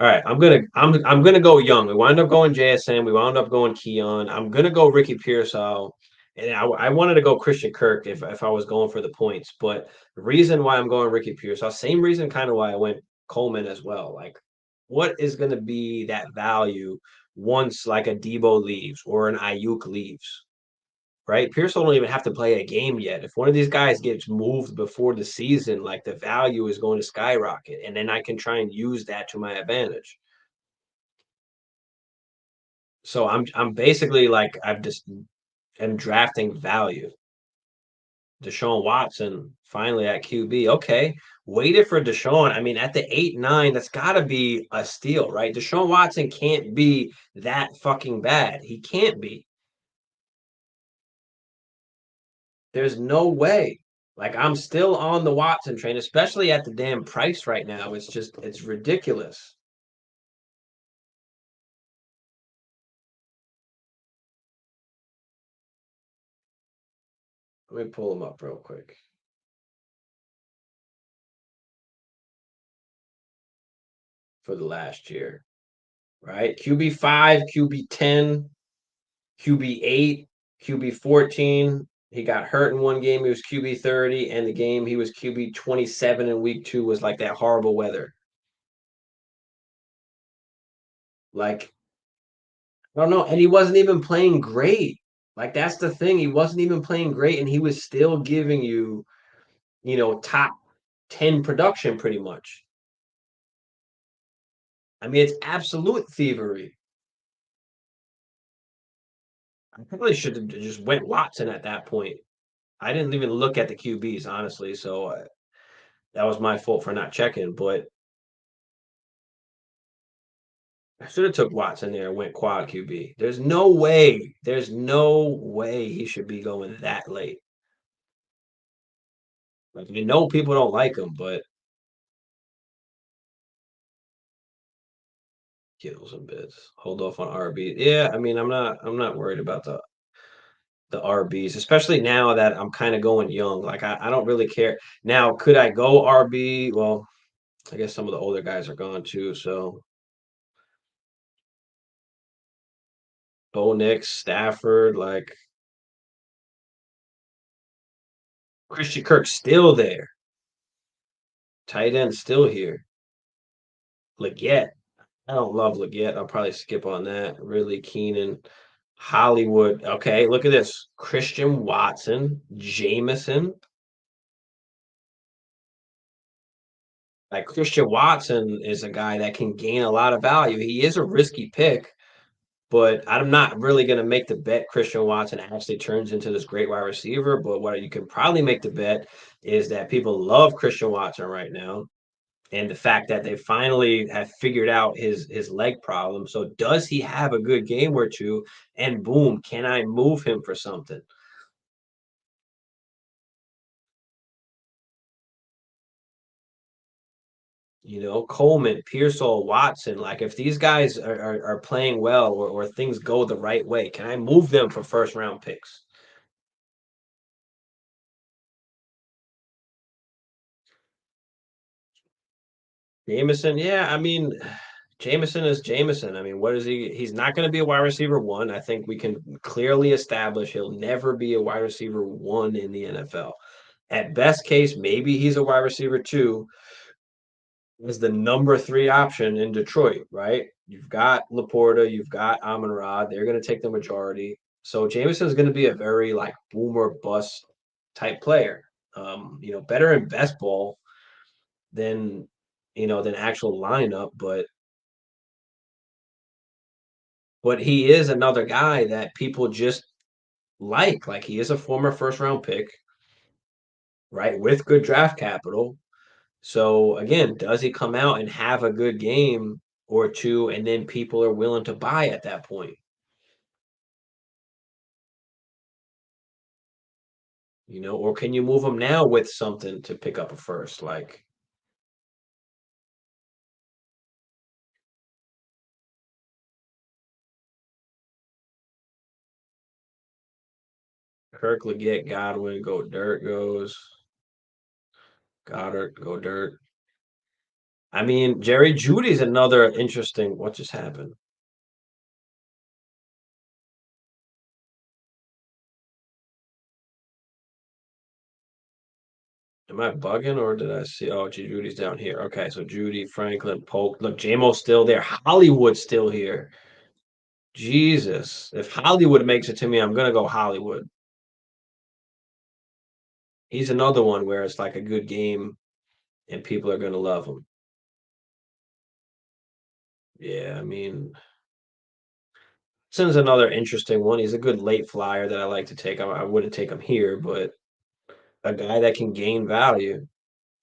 All right, I'm gonna go young. We wound up going JSN. We wound up going Keon. I'm gonna go Ricky Pearsall, and I wanted to go Christian Kirk if I was going for the points. But the reason why I'm going Ricky Pearsall, same reason kind of why I went Coleman as well. Like, what is gonna be that value once like a Debo leaves or an Ayuk leaves? Right? Pearson don't even have to play a game yet. If one of these guys gets moved before the season, like the value is going to skyrocket, and then I can try and use that to my advantage. So I'm basically like I've just am drafting value. Deshaun Watson finally at QB. Okay, waited for Deshaun. I mean, at the 8-9, that's got to be a steal, right? Deshaun Watson can't be that fucking bad. He can't be. There's no way. Like I'm still on the Watson train, especially at the damn price right now. It's ridiculous. Let me pull them up real quick for the last year, right? QB5, QB10, QB8, QB14. He got hurt in one game. He was QB30, and the game he was QB27 in week 2 was like that horrible weather. Like I don't know, and he wasn't even playing great. Like that's the thing. He wasn't even playing great, and he was still giving you top 10 production pretty much. I mean, it's absolute thievery. I probably should have just went Watson at that point. I didn't even look at the QBs, honestly, so that was my fault for not checking, but I should have took Watson there and went quad QB. There's no way he should be going that late. Like, people don't like him, but kills and bits. Hold off on RB. Yeah, I mean, I'm not worried about the RBs, especially now that I'm kind of going young. Like I don't really care. Now, could I go RB? Well, I guess some of the older guys are gone too. So Bo Nix, Stafford, like Christian Kirk's still there. Tight end still here. Leggett. I don't love Leggett. I'll probably skip on that. Really Keenan. Hollywood. Okay, look at this. Christian Watson, Jameson. Like Christian Watson is a guy that can gain a lot of value. He is a risky pick, but I'm not really going to make the bet Christian Watson actually turns into this great wide receiver. But what you can probably make the bet is that people love Christian Watson right now, and the fact that they finally have figured out his leg problem. So does he have a good game or two? And boom, can I move him for something? Coleman, Pearsall, Watson. Like if these guys are playing well or things go the right way, can I move them for first round picks? Jameson, yeah, I mean, Jameson is Jameson. I mean, what is he? He's not going to be a wide receiver one. I think we can clearly establish he'll never be a wide receiver one in the NFL. At best case, maybe he's a wide receiver two, is the number three option in Detroit, right? You've got Laporta, you've got Amon Ra. They're going to take the majority. So Jameson is going to be a very like boomer bust type player. Better in best ball than than actual lineup, but he is another guy that people just like. Like he is a former first round pick, right? With good draft capital. So again, does he come out and have a good game or two, and then people are willing to buy at that point? Or can you move him now with something to pick up a first? Like Kirk, Leggett, Godwin, go dirt goes. Goddard, go dirt. I mean, Jerry Judy's another interesting. What just happened? Am I bugging or did I see? Oh, Judy's down here. Okay, so Judy, Franklin, Polk. Look, JMO's still there. Hollywood's still here. Jesus. If Hollywood makes it to me, I'm gonna go Hollywood. He's another one where it's like a good game and people are gonna love him. Yeah, I mean, Sin's another interesting one. He's a good late flyer that I like to take. I wouldn't take him here, but a guy that can gain value.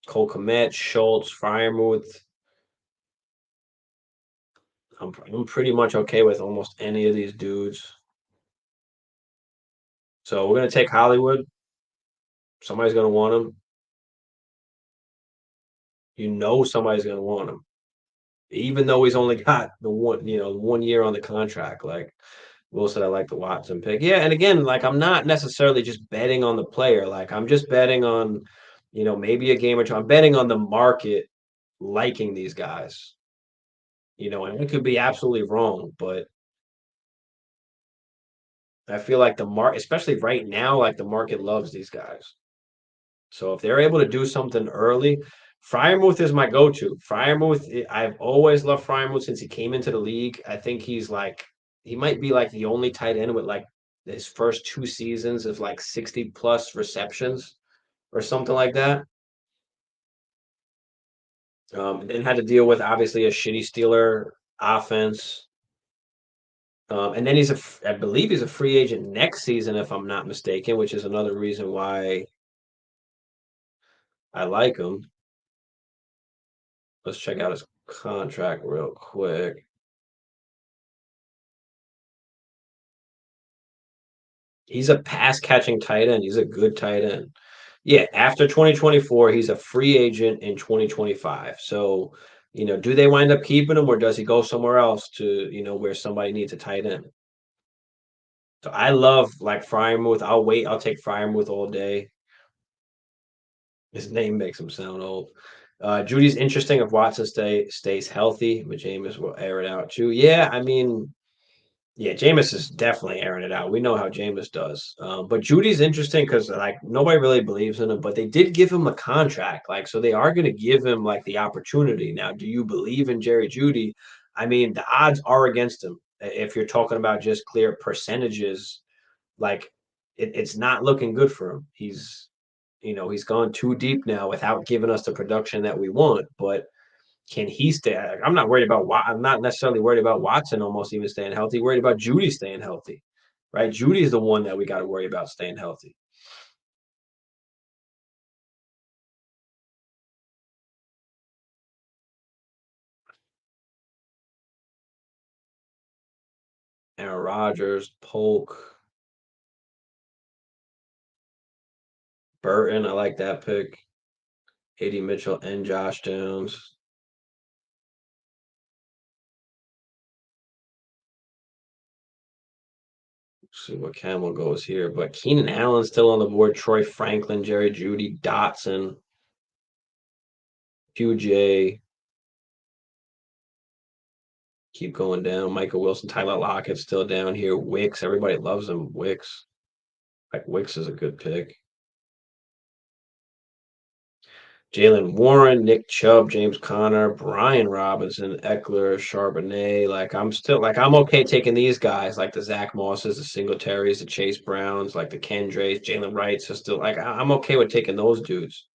Cole Kmet, Schultz, Fryermuth. I'm pretty much okay with almost any of these dudes. So we're gonna take Hollywood. Somebody's gonna want him. Somebody's gonna want him, even though he's only got the 1 year on the contract. Like Will said, I like the Watson pick. Yeah, and again, like I'm not necessarily just betting on the player. Like I'm just betting on, maybe a game or two. I'm betting on the market liking these guys. And it could be absolutely wrong, but I feel like the market, especially right now, like the market loves these guys. So if they're able to do something early, Fryermuth is my go-to. I've always loved Fryermuth since he came into the league. I think he might be like the only tight end with like his first two seasons of like 60 plus receptions or something like that. And then had to deal with obviously a shitty Steeler offense. And then I believe he's a free agent next season, if I'm not mistaken, which is another reason why I like him. Let's check out his contract real quick. He's a pass catching tight end. He's a good tight end. Yeah, after 2024, he's a free agent in 2025. So, do they wind up keeping him or does he go somewhere else to, where somebody needs a tight end? So I love like Fryermuth. I'll take Fryermuth all day. His name makes him sound old. Judy's interesting if Watson stays healthy, but Jameis will air it out too. Yeah, I mean, yeah, Jameis is definitely airing it out. We know how Jameis does. But Judy's interesting because like nobody really believes in him, but they did give him a contract. Like, so they are going to give him like the opportunity. Now, do you believe in Jerry Judy? I mean, the odds are against him. If you're talking about just clear percentages, like it's not looking good for him. He's gone too deep now without giving us the production that we want. But can he stay? I'm not worried about. I'm not necessarily worried about Watson almost even staying healthy. Worried about Judy staying healthy, right? Judy's the one that we got to worry about staying healthy. Aaron Rodgers, Polk, Burton. I like that pick. AD Mitchell and Josh Downs. See what Camel goes here. But Keenan Allen's still on the board. Troy Franklin, Jerry Judy, Dotson, QJ. Keep going down. Michael Wilson, Tyler Lockett's still down here. Wicks, everybody loves him. Wicks. Like Wicks is a good pick. Jalen Warren, Nick Chubb, James Conner, Brian Robinson, Eckler, Charbonnet. I'm okay taking these guys, like the Zach Mosses, the Singletaries, the Chase Browns, like the Kendrys, Jalen Wrights are still I'm okay with taking those dudes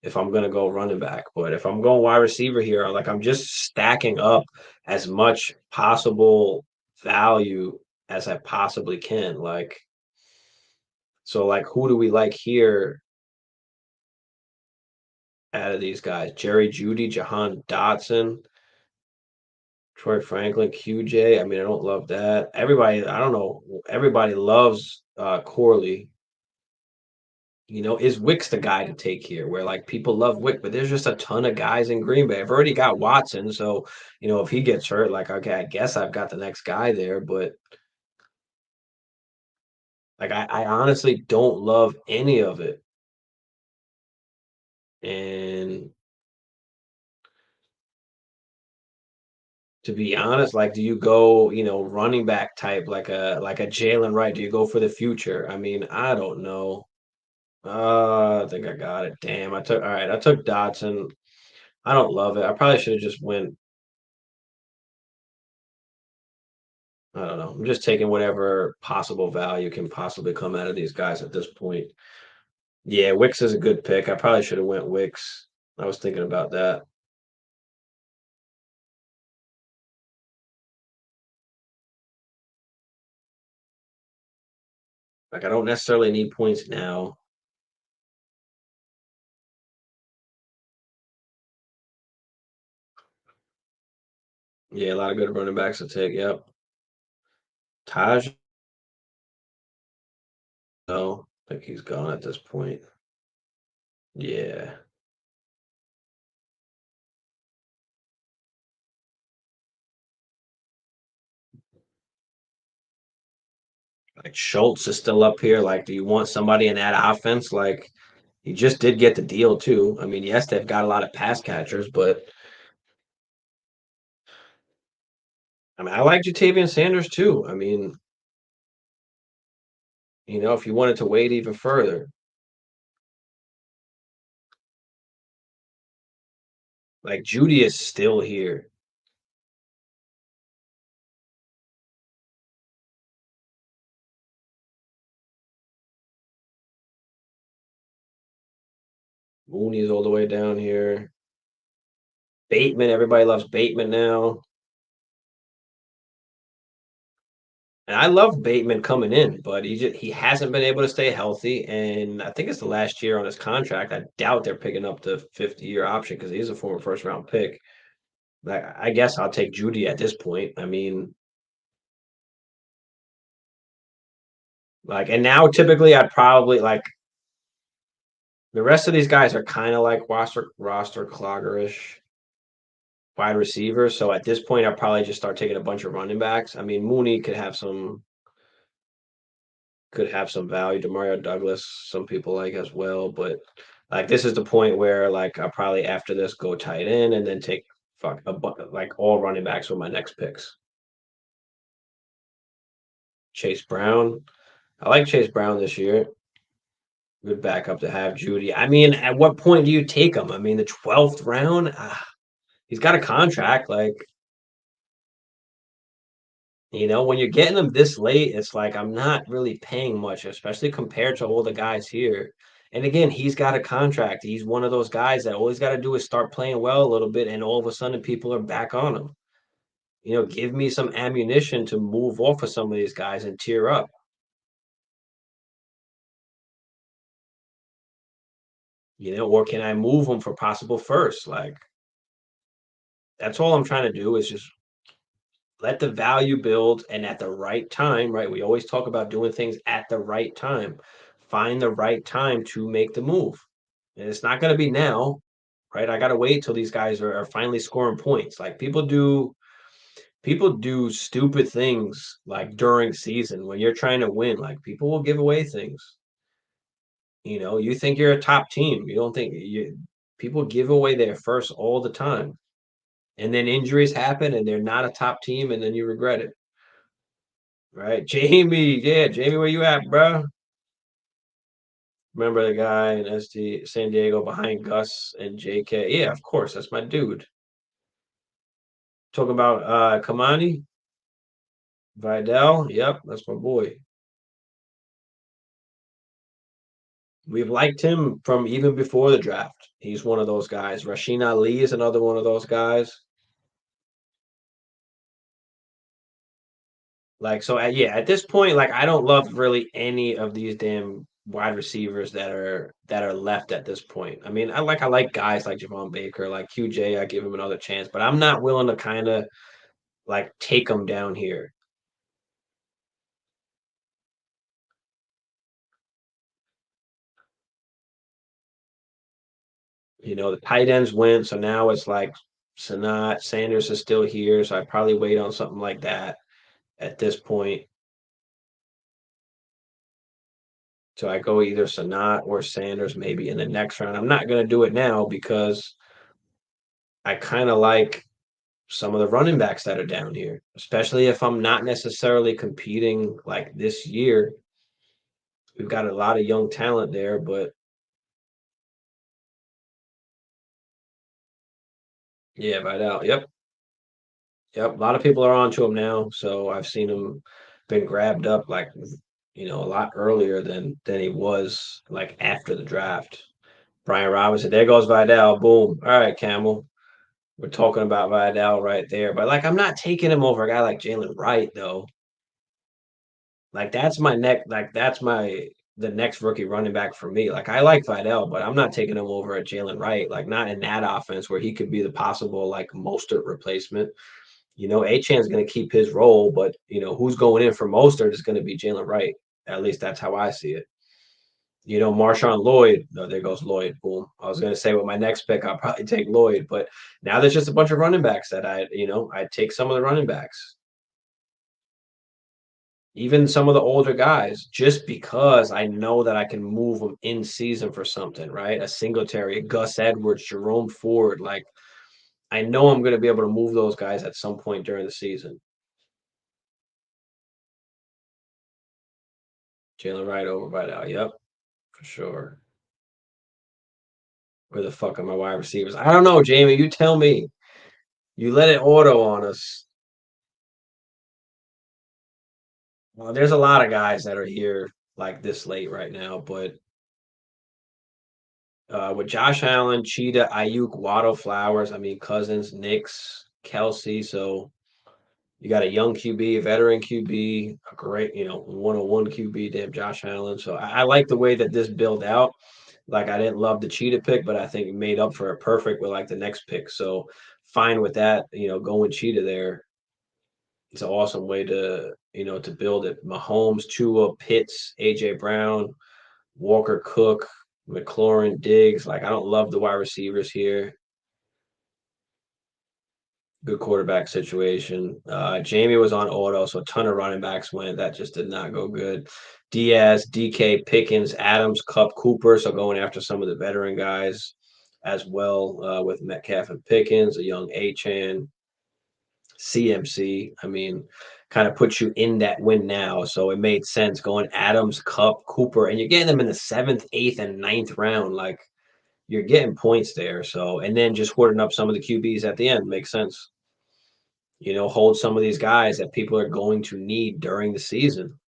if I'm gonna go running back. But if I'm going wide receiver here, I'm just stacking up as much possible value as I possibly can. Who do we like here out of these guys? Jerry Judy, Jahan Dotson, Troy Franklin, QJ. I mean, I don't love that. Everybody, I don't know. Everybody loves Corley. Is Wicks the guy to take here? Where people love Wick, but there's just a ton of guys in Green Bay. I've already got Watson, so if he gets hurt, okay, I guess I've got the next guy there. But I honestly don't love any of it. And to be honest, do you go, running back type like a Jalen Wright? Do you go for the future? I mean, I don't know. I think I got it. Damn, all right, I took Dotson. I don't love it. I probably should have just went. I don't know. I'm just taking whatever possible value can possibly come out of these guys at this point. Yeah, Wicks is a good pick. I probably should have went Wicks. I was thinking about that. I don't necessarily need points now. Yeah, a lot of good running backs to take. Yep. Taj, no, I think he's gone at this point. Yeah. Like Schultz is still up here. Do you want somebody in that offense? He just did get the deal too. I mean, yes, they've got a lot of pass catchers, but I mean, I like Jatavian Sanders too. I mean, if you wanted to wait even further, Judy is still here. Mooney's all the way down here. Bateman, everybody loves Bateman now. And I love Bateman coming in, but he hasn't been able to stay healthy. And I think it's the last year on his contract. I doubt they're picking up the 50-year option because he's a former first round pick. I guess I'll take Judy at this point. I mean, and now typically I'd probably the rest of these guys are kind of like roster cloggerish wide receivers. So at this point, I'll probably just start taking a bunch of running backs. I mean, Mooney could have some value. Demario Douglas, some people like as well, but this is the point where I'll probably after this go tight end and then take all running backs with my next picks. Chase Brown. I like Chase Brown this year. Good backup to have Judy. I mean, at what point do you take him? I mean, the 12th round. He's got a contract. When you're getting them this late, it's I'm not really paying much, especially compared to all the guys here. And again, he's got a contract. He's one of those guys that all he's got to do is start playing well a little bit, and all of a sudden people are back on him. Give me some ammunition to move off of some of these guys and tear up. Or can I move them for possible first? That's all I'm trying to do is just let the value build and at the right time, right? We always talk about doing things at the right time. Find the right time to make the move. And it's not going to be now, right? I got to wait till these guys are finally scoring points. People do people do stupid things like during season when you're trying to win. Like people will give away things. You think you're a top team. You don't think you people give away their first all the time. And then injuries happen and they're not a top team and then you regret it. Right? Jamie, yeah, Jamie, where you at, bro? Remember the guy in SD San Diego behind Gus and JK? Yeah, of course, that's my dude. Talking about Kamani, Vidal. Yep, that's my boy. We've liked him from even before the draft. He's one of those guys. Rasheen Ali is another one of those guys. Like so, yeah. At this point, like I don't love really any of these damn wide receivers that are left at this point. I mean, I like guys like Javon Baker, like QJ. I give him another chance, but I'm not willing to kind of like take them down here. The tight ends went, so now it's like Sanat, Sanders is still here, so I probably wait on something like that at this point. So I go either Sanat or Sanders maybe in the next round. I'm not going to do it now because I kind of like some of the running backs that are down here, especially if I'm not necessarily competing like this year. We've got a lot of young talent there, but yeah, Vidal. Yep. Yep. A lot of people are onto him now. So I've seen him been grabbed up like a lot earlier than he was like after the draft. Brian Robinson, there goes Vidal. Boom. All right, Camel. We're talking about Vidal right there. But like I'm not taking him over a guy like Jalen Wright though. Like that's my the next rookie running back for me. Like I like Vidal, but I'm not taking him over at Jalen Wright. Like not in that offense where he could be the possible like Mostert replacement. Achan's going to keep his role, but who's going in for Mostert is going to be Jalen Wright. At least that's how I see it. Marshawn Lloyd. No, there goes Lloyd. Boom. I was going to say with my next pick, I'll probably take Lloyd, but now there's just a bunch of running backs that I take some of the running backs, even some of the older guys, just because I know that I can move them in season for something, right? A Singletary, a Gus Edwards, Jerome Ford. Like I know I'm going to be able to move those guys at some point during the season. Jalen Wright over Vidal. Yep, for sure. Where the fuck are my wide receivers? I don't know, Jamie. You tell me. You let it auto on us. Well, there's a lot of guys that are here like this late right now, but with Josh Allen, Cheetah, Ayuk, Waddle, Flowers, I mean Cousins, Knicks, Kelsey. So you got a young QB, a veteran QB, a great, 101 QB, damn Josh Allen. So I like the way that this build out. Like I didn't love the Cheetah pick, but I think it made up for it perfect with like the next pick. So fine with that, going Cheetah there. It's an awesome way to build it. Mahomes, Tua, Pitts, AJ Brown, Walker Cook, McLaurin, Diggs. Like I don't love the wide receivers here. Good quarterback situation. Jamie was on auto, so a ton of running backs went. That just did not go good. Diaz, DK, Pickens, Adams, Cup, Cooper. So going after some of the veteran guys as well with Metcalf and Pickens, a young Achan, CMC. I mean, kind of puts you in that win now. So it made sense going Adams, Cup, Cooper, and you're getting them in the seventh, eighth, and ninth round. Like you're getting points there. So and then just hoarding up some of the QBs at the end makes sense. Hold some of these guys that people are going to need during the season.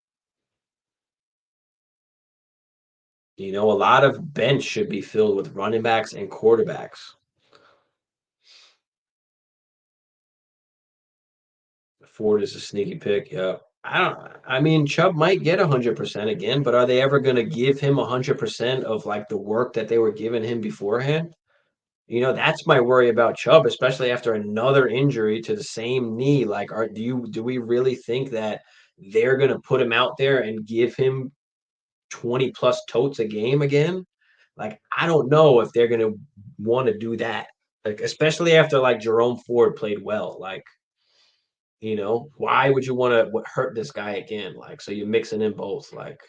A lot of bench should be filled with running backs and quarterbacks. Ford is a sneaky pick. Yeah. I mean, Chubb might get 100% again, but are they ever going to give him 100% of like the work that they were giving him beforehand? That's my worry about Chubb, especially after another injury to the same knee. Like, do we really think that they're going to put him out there and give him 20 plus totes a game again? Like, I don't know if they're going to want to do that. Like, especially after like Jerome Ford played well. Like, Why would you want to hurt this guy again? Like, so you're mixing in both. Like,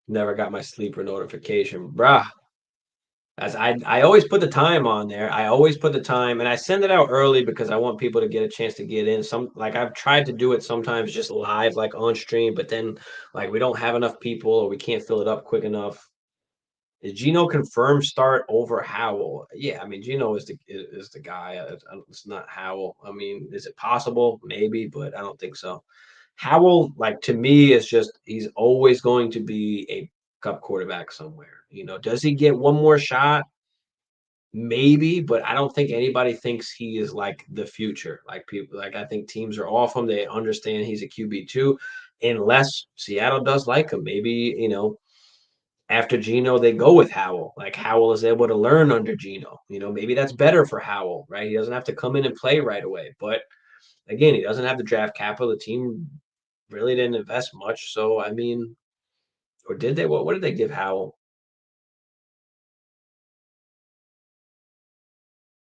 never got my sleeper notification, bruh. As I always put the time on there. I always put the time, and I send it out early because I want people to get a chance to get in. Like I've tried to do it sometimes just live, like on stream, but then like we don't have enough people or we can't fill it up quick enough. Is Gino confirmed start over Howell? Yeah, I mean Gino is the guy. It's not Howell. I mean, is it possible? Maybe, but I don't think so. Howell, like to me, is just he's always going to be a cup quarterback somewhere. Does he get one more shot? Maybe, but I don't think anybody thinks he is like the future. Like people, like I think teams are off him. They understand he's a QB2, unless Seattle does like him. Maybe after Geno they go with Howell. Like Howell is able to learn under Geno. Maybe that's better for Howell, right? He doesn't have to come in and play right away. But again, he doesn't have the draft capital. The team really didn't invest much. So I mean, or did they? What did they give Howell?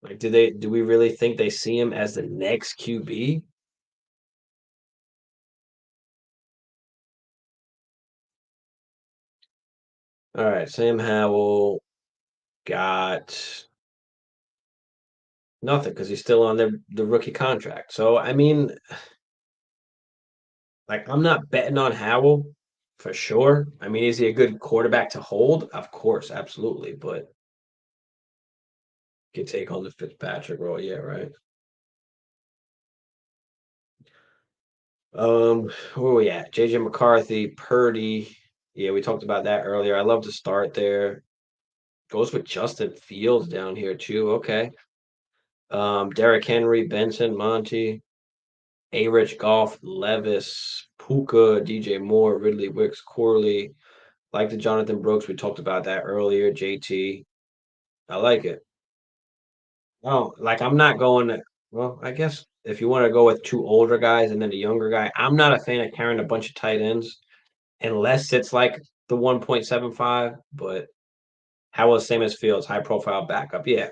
Like, do we really think they see him as the next QB? All right, Sam Howell got nothing because he's still on the rookie contract. So I mean, like I'm not betting on Howell for sure. I mean, is he a good quarterback to hold? Of course, absolutely. But could take on the Fitzpatrick role, yeah, right. Where we at? JJ McCarthy, Purdy. Yeah, we talked about that earlier. I love to start there. Goes with Justin Fields down here too. Okay. Derrick Henry, Benson, Monty, A Rich Golf, Levis, Puka, DJ Moore, Ridley Wicks, Corley. Like the Jonathan Brooks, we talked about that earlier. JT. I like it. Oh, like I'm not going to, well, I guess if you want to go with two older guys and then a younger guy, I'm not a fan of carrying a bunch of tight ends unless it's like the 1.75, but how was same as Fields, high profile backup. Yeah.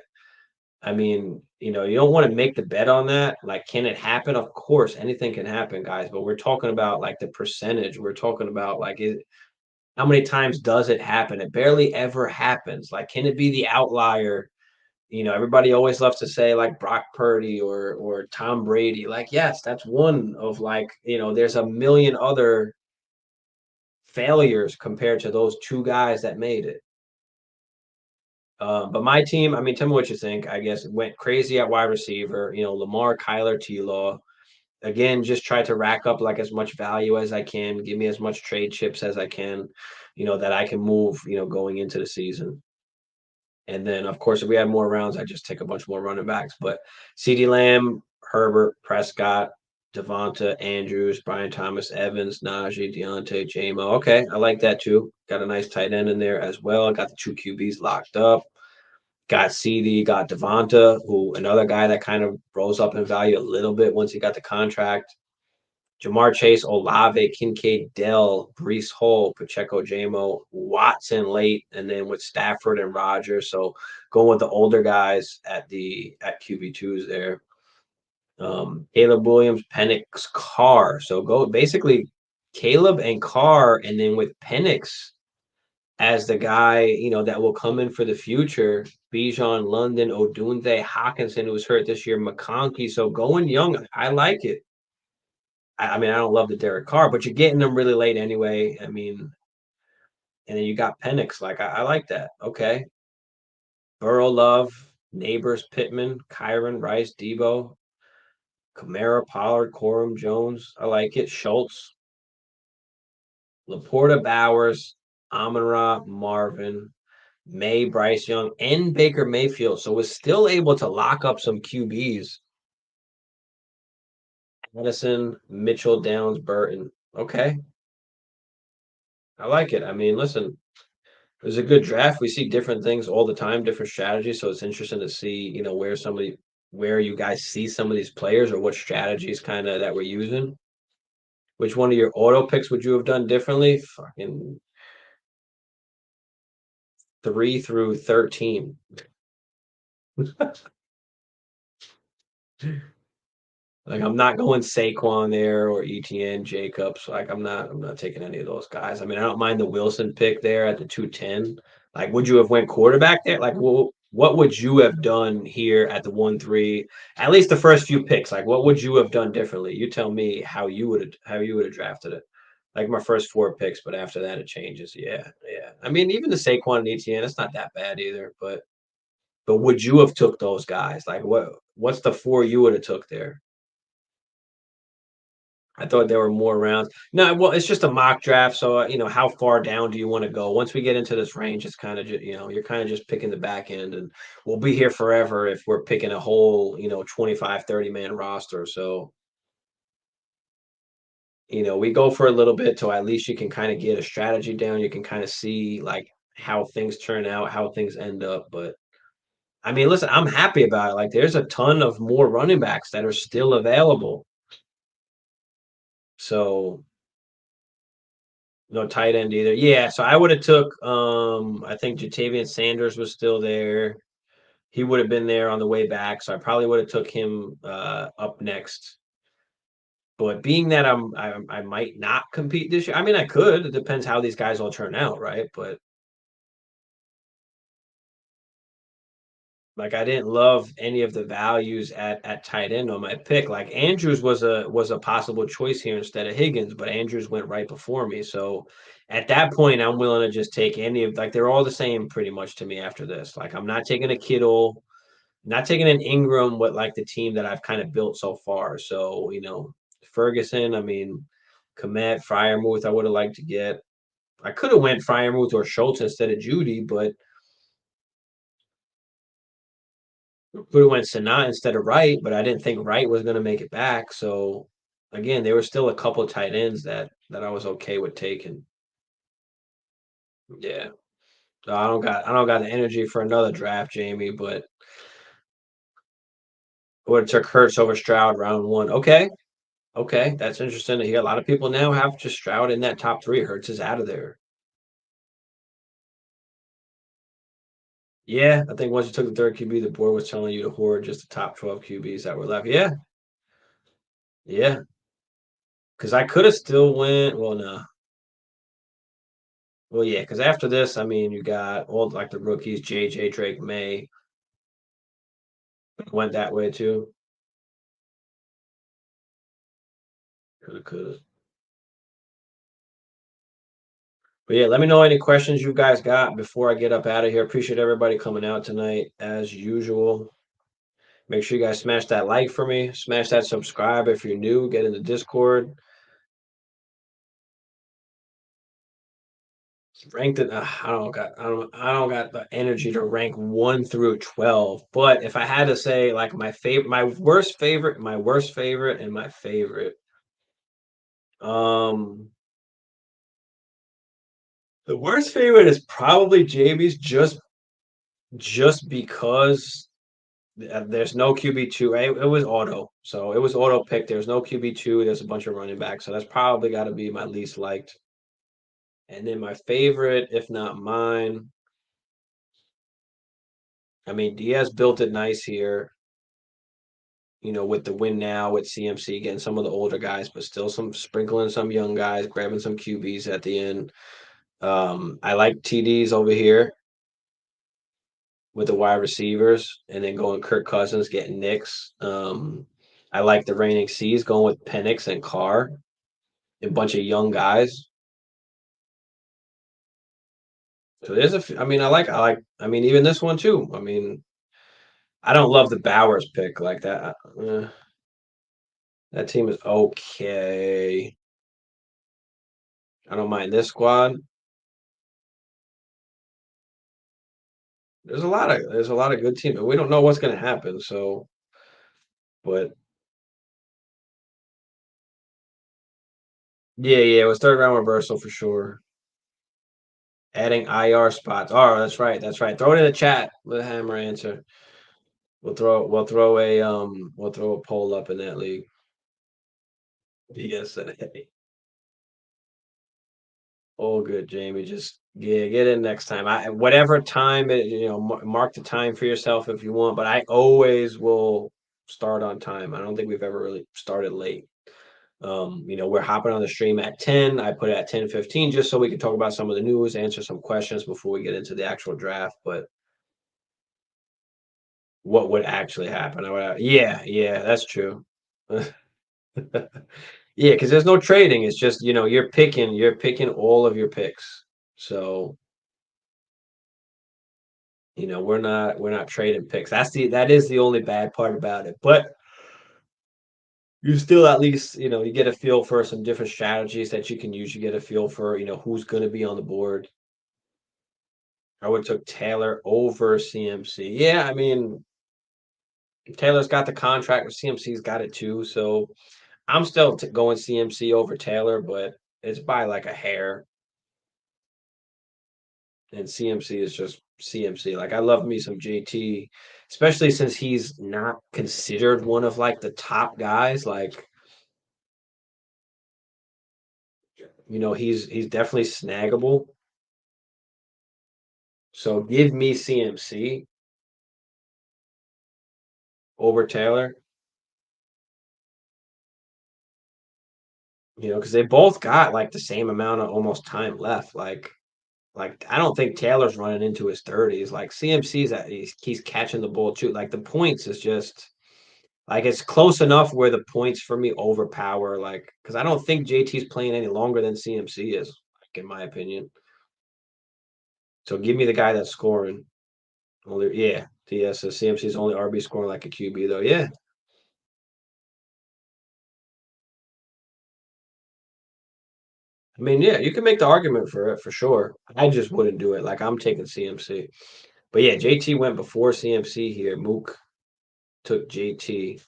I mean, you don't want to make the bet on that. Like, can it happen? Of course, anything can happen, guys. But we're talking about like the percentage. We're talking about like how many times does it happen? It barely ever happens. Like, can it be the outlier? Everybody always loves to say like Brock Purdy or Tom Brady. Like, yes, that's one of like, there's a million other failures compared to those two guys that made it. But my team, I mean, tell me what you think. I guess went crazy at wide receiver. Lamar, Kyler, T-Law. Again, just try to rack up like as much value as I can. Give me as much trade chips as I can. That I can move. Going into the season. And then, of course, if we had more rounds, I just take a bunch more running backs. But CeeDee Lamb, Herbert, Prescott, Devonta, Andrews, Brian Thomas, Evans, Najee, Deontay, Jamo. Okay, I like that too. Got a nice tight end in there as well. Got the two QBs locked up. Got CD, got Devonta, who another guy that kind of rose up in value a little bit once he got the contract. Jamar Chase, Olave, Kincaid, Dell, Brees Hall, Pacheco, Jamo, Watson late, and then with Stafford and Rogers. So going with the older guys at QB2s there. Caleb Williams, Penix, Carr. So go basically Caleb and Carr, and then with Penix as the guy, that will come in for the future. Bijan, London, Odunze, Hawkinson, who was hurt this year, McConkey. So going young, I like it. I mean, I don't love the Derek Carr, but you're getting them really late anyway. I mean, and then you got Penix. Like, I like that. Okay. Burrow, Love, Neighbors, Pittman, Kyron, Rice, Debo, Kamara, Pollard, Corum, Jones. I like it. Schultz, Laporta, Bowers, Amon-Ra, Marvin, May, Bryce Young, and Baker Mayfield. So was still able to lock up some QBs. Madison, Mitchell, Downs, Burton. Okay. I like it. I mean, listen, it was a good draft. We see different things all the time, different strategies. So it's interesting to see, where you guys see some of these players or what strategies kind of that we're using. Which one of your auto picks would you have done differently? Fucking 3 through 13. Like I'm not going Saquon there or ETN Jacobs. Like I'm not taking any of those guys. I mean, I don't mind the Wilson pick there at the 210. Like, would you have went quarterback there? Like, what would you have done here at the 1-3? At least the first few picks. Like, what would you have done differently? You tell me how you would have drafted it. Like my first four picks, but after that it changes. Yeah, yeah. I mean, even the Saquon and ETN, it's not that bad either. But would you have took those guys? Like, what's the four you would have took there? I thought there were more rounds. No, well, it's just a mock draft, so how far down do you want to go? Once we get into this range, it's kind of just, you're kind of just picking the back end, and we'll be here forever if we're picking a whole, 25, 30 man roster. So, we go for a little bit till at least you can kind of get a strategy down. You can kind of see like how things turn out, how things end up. But I mean, listen, I'm happy about it. Like, there's a ton of more running backs that are still available. So no tight end either. Yeah, so I would have took I think Jatavian Sanders was still there. He would have been there on the way back, so I probably would have took him up next. But being that I might not compete this year. I mean, I could. It depends how these guys all turn out, right? But like I didn't love any of the values at tight end on my pick. Like Andrews was a possible choice here instead of Higgins, but Andrews went right before me. So at that point, I'm willing to just take any of like they're all the same pretty much to me after this. Like I'm not taking a Kittle, not taking an Ingram with like the team that I've kind of built so far. So, Ferguson, I mean, Komet, Fryermuth, I would have liked to get. I could have went Fryermuth or Schultz instead of Judy, but could have went Sanaa instead of Wright, but I didn't think Wright was going to make it back. So again, there were still a couple tight ends that I was okay with taking. Yeah. So I don't got the energy for another draft, Jamie, but would have took Hurts over Stroud round one. Okay. Okay. That's interesting to hear. A lot of people now have just Stroud in that top three. Hurts is out of there. Yeah, I think once you took the third QB, the board was telling you to hoard just the top 12 QBs that were left. Yeah. Yeah. Because I could have still went. Well, no. Well, yeah, because after this, I mean, you got all like the rookies, JJ, Drake, May went that way too. Coulda. But yeah, let me know any questions you guys got before I get up out of here. Appreciate everybody coming out tonight as usual. Make sure you guys smash that like for me. Smash that subscribe if you're new. Get in the Discord. Ranked it. I don't got the energy to rank 1 through 12. But if I had to say like my worst favorite, and my favorite. Um The worst favorite is probably Jamie's just because there's no QB2. It was auto. So it was auto pick. There's no QB2. There's a bunch of running backs. So that's probably got to be my least liked. And then my favorite, if not mine, I mean, Diaz built it nice here, with the win now with CMC getting some of the older guys, but still some sprinkling some young guys, grabbing some QBs at the end. I like TDs over here with the wide receivers, and then going Kirk Cousins, getting Knicks. I like the reigning C's going with Penix and Carr, a bunch of young guys. So I mean, I mean, even this one too. I mean, I don't love the Bowers pick like that. That team is okay. I don't mind this squad. There's a lot of good teams, but we don't know what's going to happen. So, but yeah, it was third round reversal for sure. Adding IR spots. Oh, that's right. That's right. Throw it in the chat. Let Hammer answer. We'll throw a poll up in that league. Yes, all good, Jamie. Just yeah, get in next time. Whatever time mark the time for yourself if you want. But I always will start on time. I don't think we've ever really started late. We're hopping on the stream at 10. I put it at 10:15 just so we can talk about some of the news, answer some questions before we get into the actual draft. But what would actually happen? Yeah, yeah, that's true. Yeah, because there's no trading. It's just, you're picking all of your picks. So, we're not trading picks. That is the only bad part about it. But you still at least, you get a feel for some different strategies that you can use. You get a feel for, who's going to be on the board. I would took Taylor over CMC. Yeah, I mean, Taylor's got the contract, but CMC's got it too. So I'm still going CMC over Taylor, but it's by like a hair. And CMC is just CMC. Like I love me some JT, especially since he's not considered one of like the top guys. Like, he's definitely snaggable. So give me CMC over Taylor, because they both got like the same amount of almost time left. Like I don't think Taylor's running into his 30s. Like he's catching the ball too. Like the points is just like it's close enough where the points for me overpower like because I don't think JT's playing any longer than CMC is, like in my opinion. So give me the guy that's scoring. Only yeah, so CMC's only RB scoring like a QB though. Yeah. I mean, yeah, you can make the argument for it for sure. I just wouldn't do it. Like I'm taking CMC. But yeah, JT went before CMC here. Mook took JT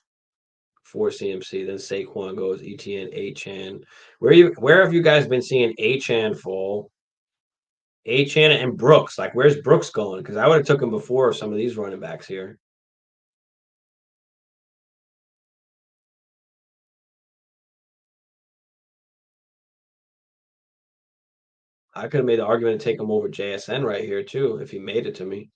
for CMC. Then Saquon goes ETN, Achan. Where have you guys been seeing Achan fall? Achan and Brooks. Like, where's Brooks going? Because I would have took him before some of these running backs here. I could have made the argument to take him over JSN right here too, if he made it to me.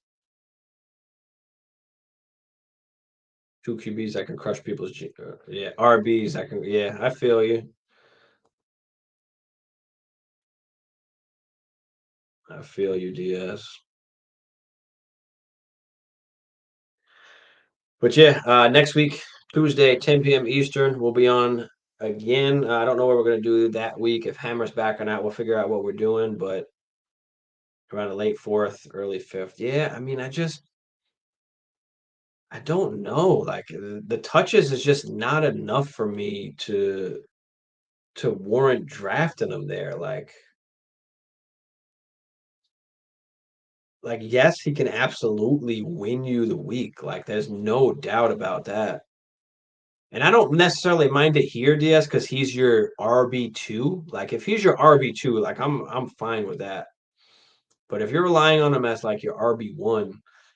Two QBs that can crush people's yeah, RBs that can yeah, I feel you. I feel you, DS. But yeah, next week, Tuesday, 10 p.m. Eastern, we'll be on again. I don't know what we're gonna do that week. If Hammer's back or not, we'll figure out what we're doing. But around a late fourth, early fifth. Yeah, I mean, I don't know. Like the touches is just not enough for me to warrant drafting him there. Like yes, he can absolutely win you the week. Like there's no doubt about that. And I don't necessarily mind it here, DS, because he's your RB2. Like if he's your RB2, like I'm fine with that. But if you're relying on him as like your RB1,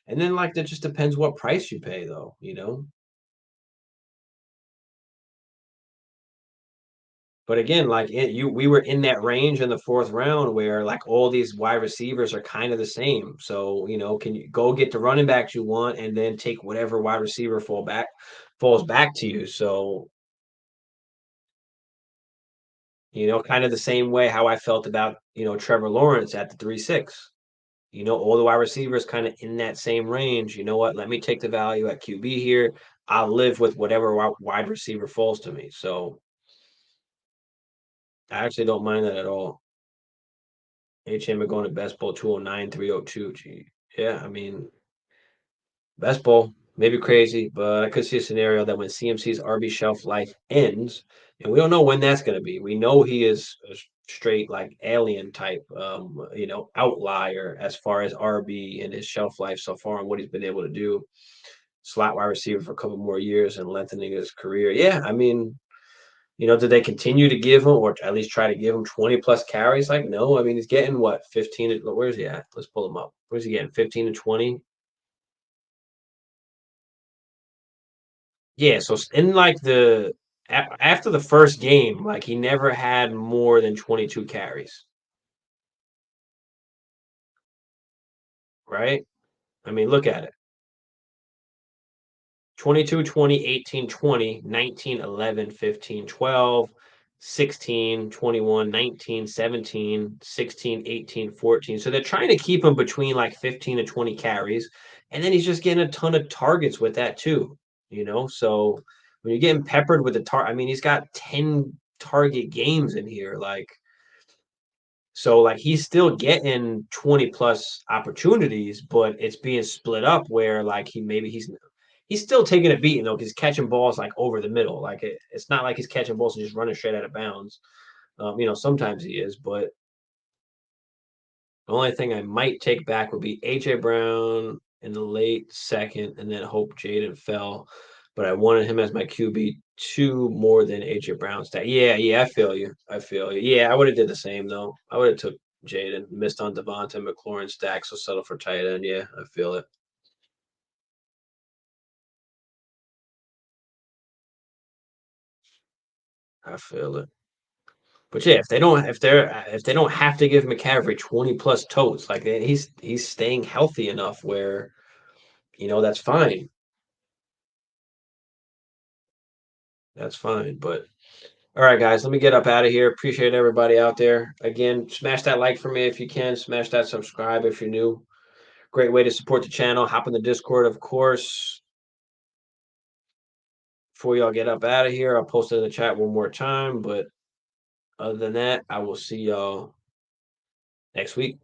and then like that just depends what price you pay though. But again, like we were in that range in the fourth round where like all these wide receivers are kind of the same. So, can you go get the running backs you want and then take whatever wide receiver falls back to you. So, kind of the same way how I felt about, Trevor Lawrence at the 3-6. All the wide receivers kind of in that same range. You know what? Let me take the value at QB here. I'll live with whatever wide receiver falls to me. So I actually don't mind that at all. HM are going to best ball 209, 302. Gee. Yeah, I mean, best ball, maybe crazy, but I could see a scenario that when CMC's RB shelf life ends, and we don't know when that's going to be. We know he is a straight like alien type, outlier as far as RB and his shelf life so far and what he's been able to do. Slot wide receiver for a couple more years and lengthening his career. Yeah, I mean, did they continue to give him or at least try to give him 20 plus carries? Like, no. I mean, he's getting what, 15? Where's he at? Let's pull him up. Where's he getting? 15 to 20? Yeah. So in like after the first game, like he never had more than 22 carries, right? I mean, look at it. 22, 20, 18, 20, 19, 11, 15, 12, 16, 21, 19, 17, 16, 18, 14. So they're trying to keep him between like 15 and 20 carries. And then he's just getting a ton of targets with that too, you know? So when you're getting peppered with I mean, he's got 10 target games in here. So like he's still getting 20 plus opportunities, but it's being split up where like he's still taking a beating though, because he's catching balls like over the middle. Like it's not like he's catching balls and just running straight out of bounds. Sometimes he is, but the only thing I might take back would be AJ Brown in the late second, and then hope Jaden fell. But I wanted him as my QB2 more than AJ Brown's that. Yeah, yeah, I feel you. I feel you. Yeah, I would have did the same though. I would have took Jaden, missed on Devonta McLaurin stack, so settle for tight end. Yeah, I feel it. I feel it. But yeah, if they don't have to give McCaffrey 20 plus totes, like he's staying healthy enough where that's fine. That's fine. But all right, guys, let me get up out of here. Appreciate everybody out there. Again, smash that like for me if you can. Smash that subscribe if you're new. Great way to support the channel. Hop in the Discord, of course. Before y'all get up out of here, I'll post it in the chat one more time. But other than that, I will see y'all next week.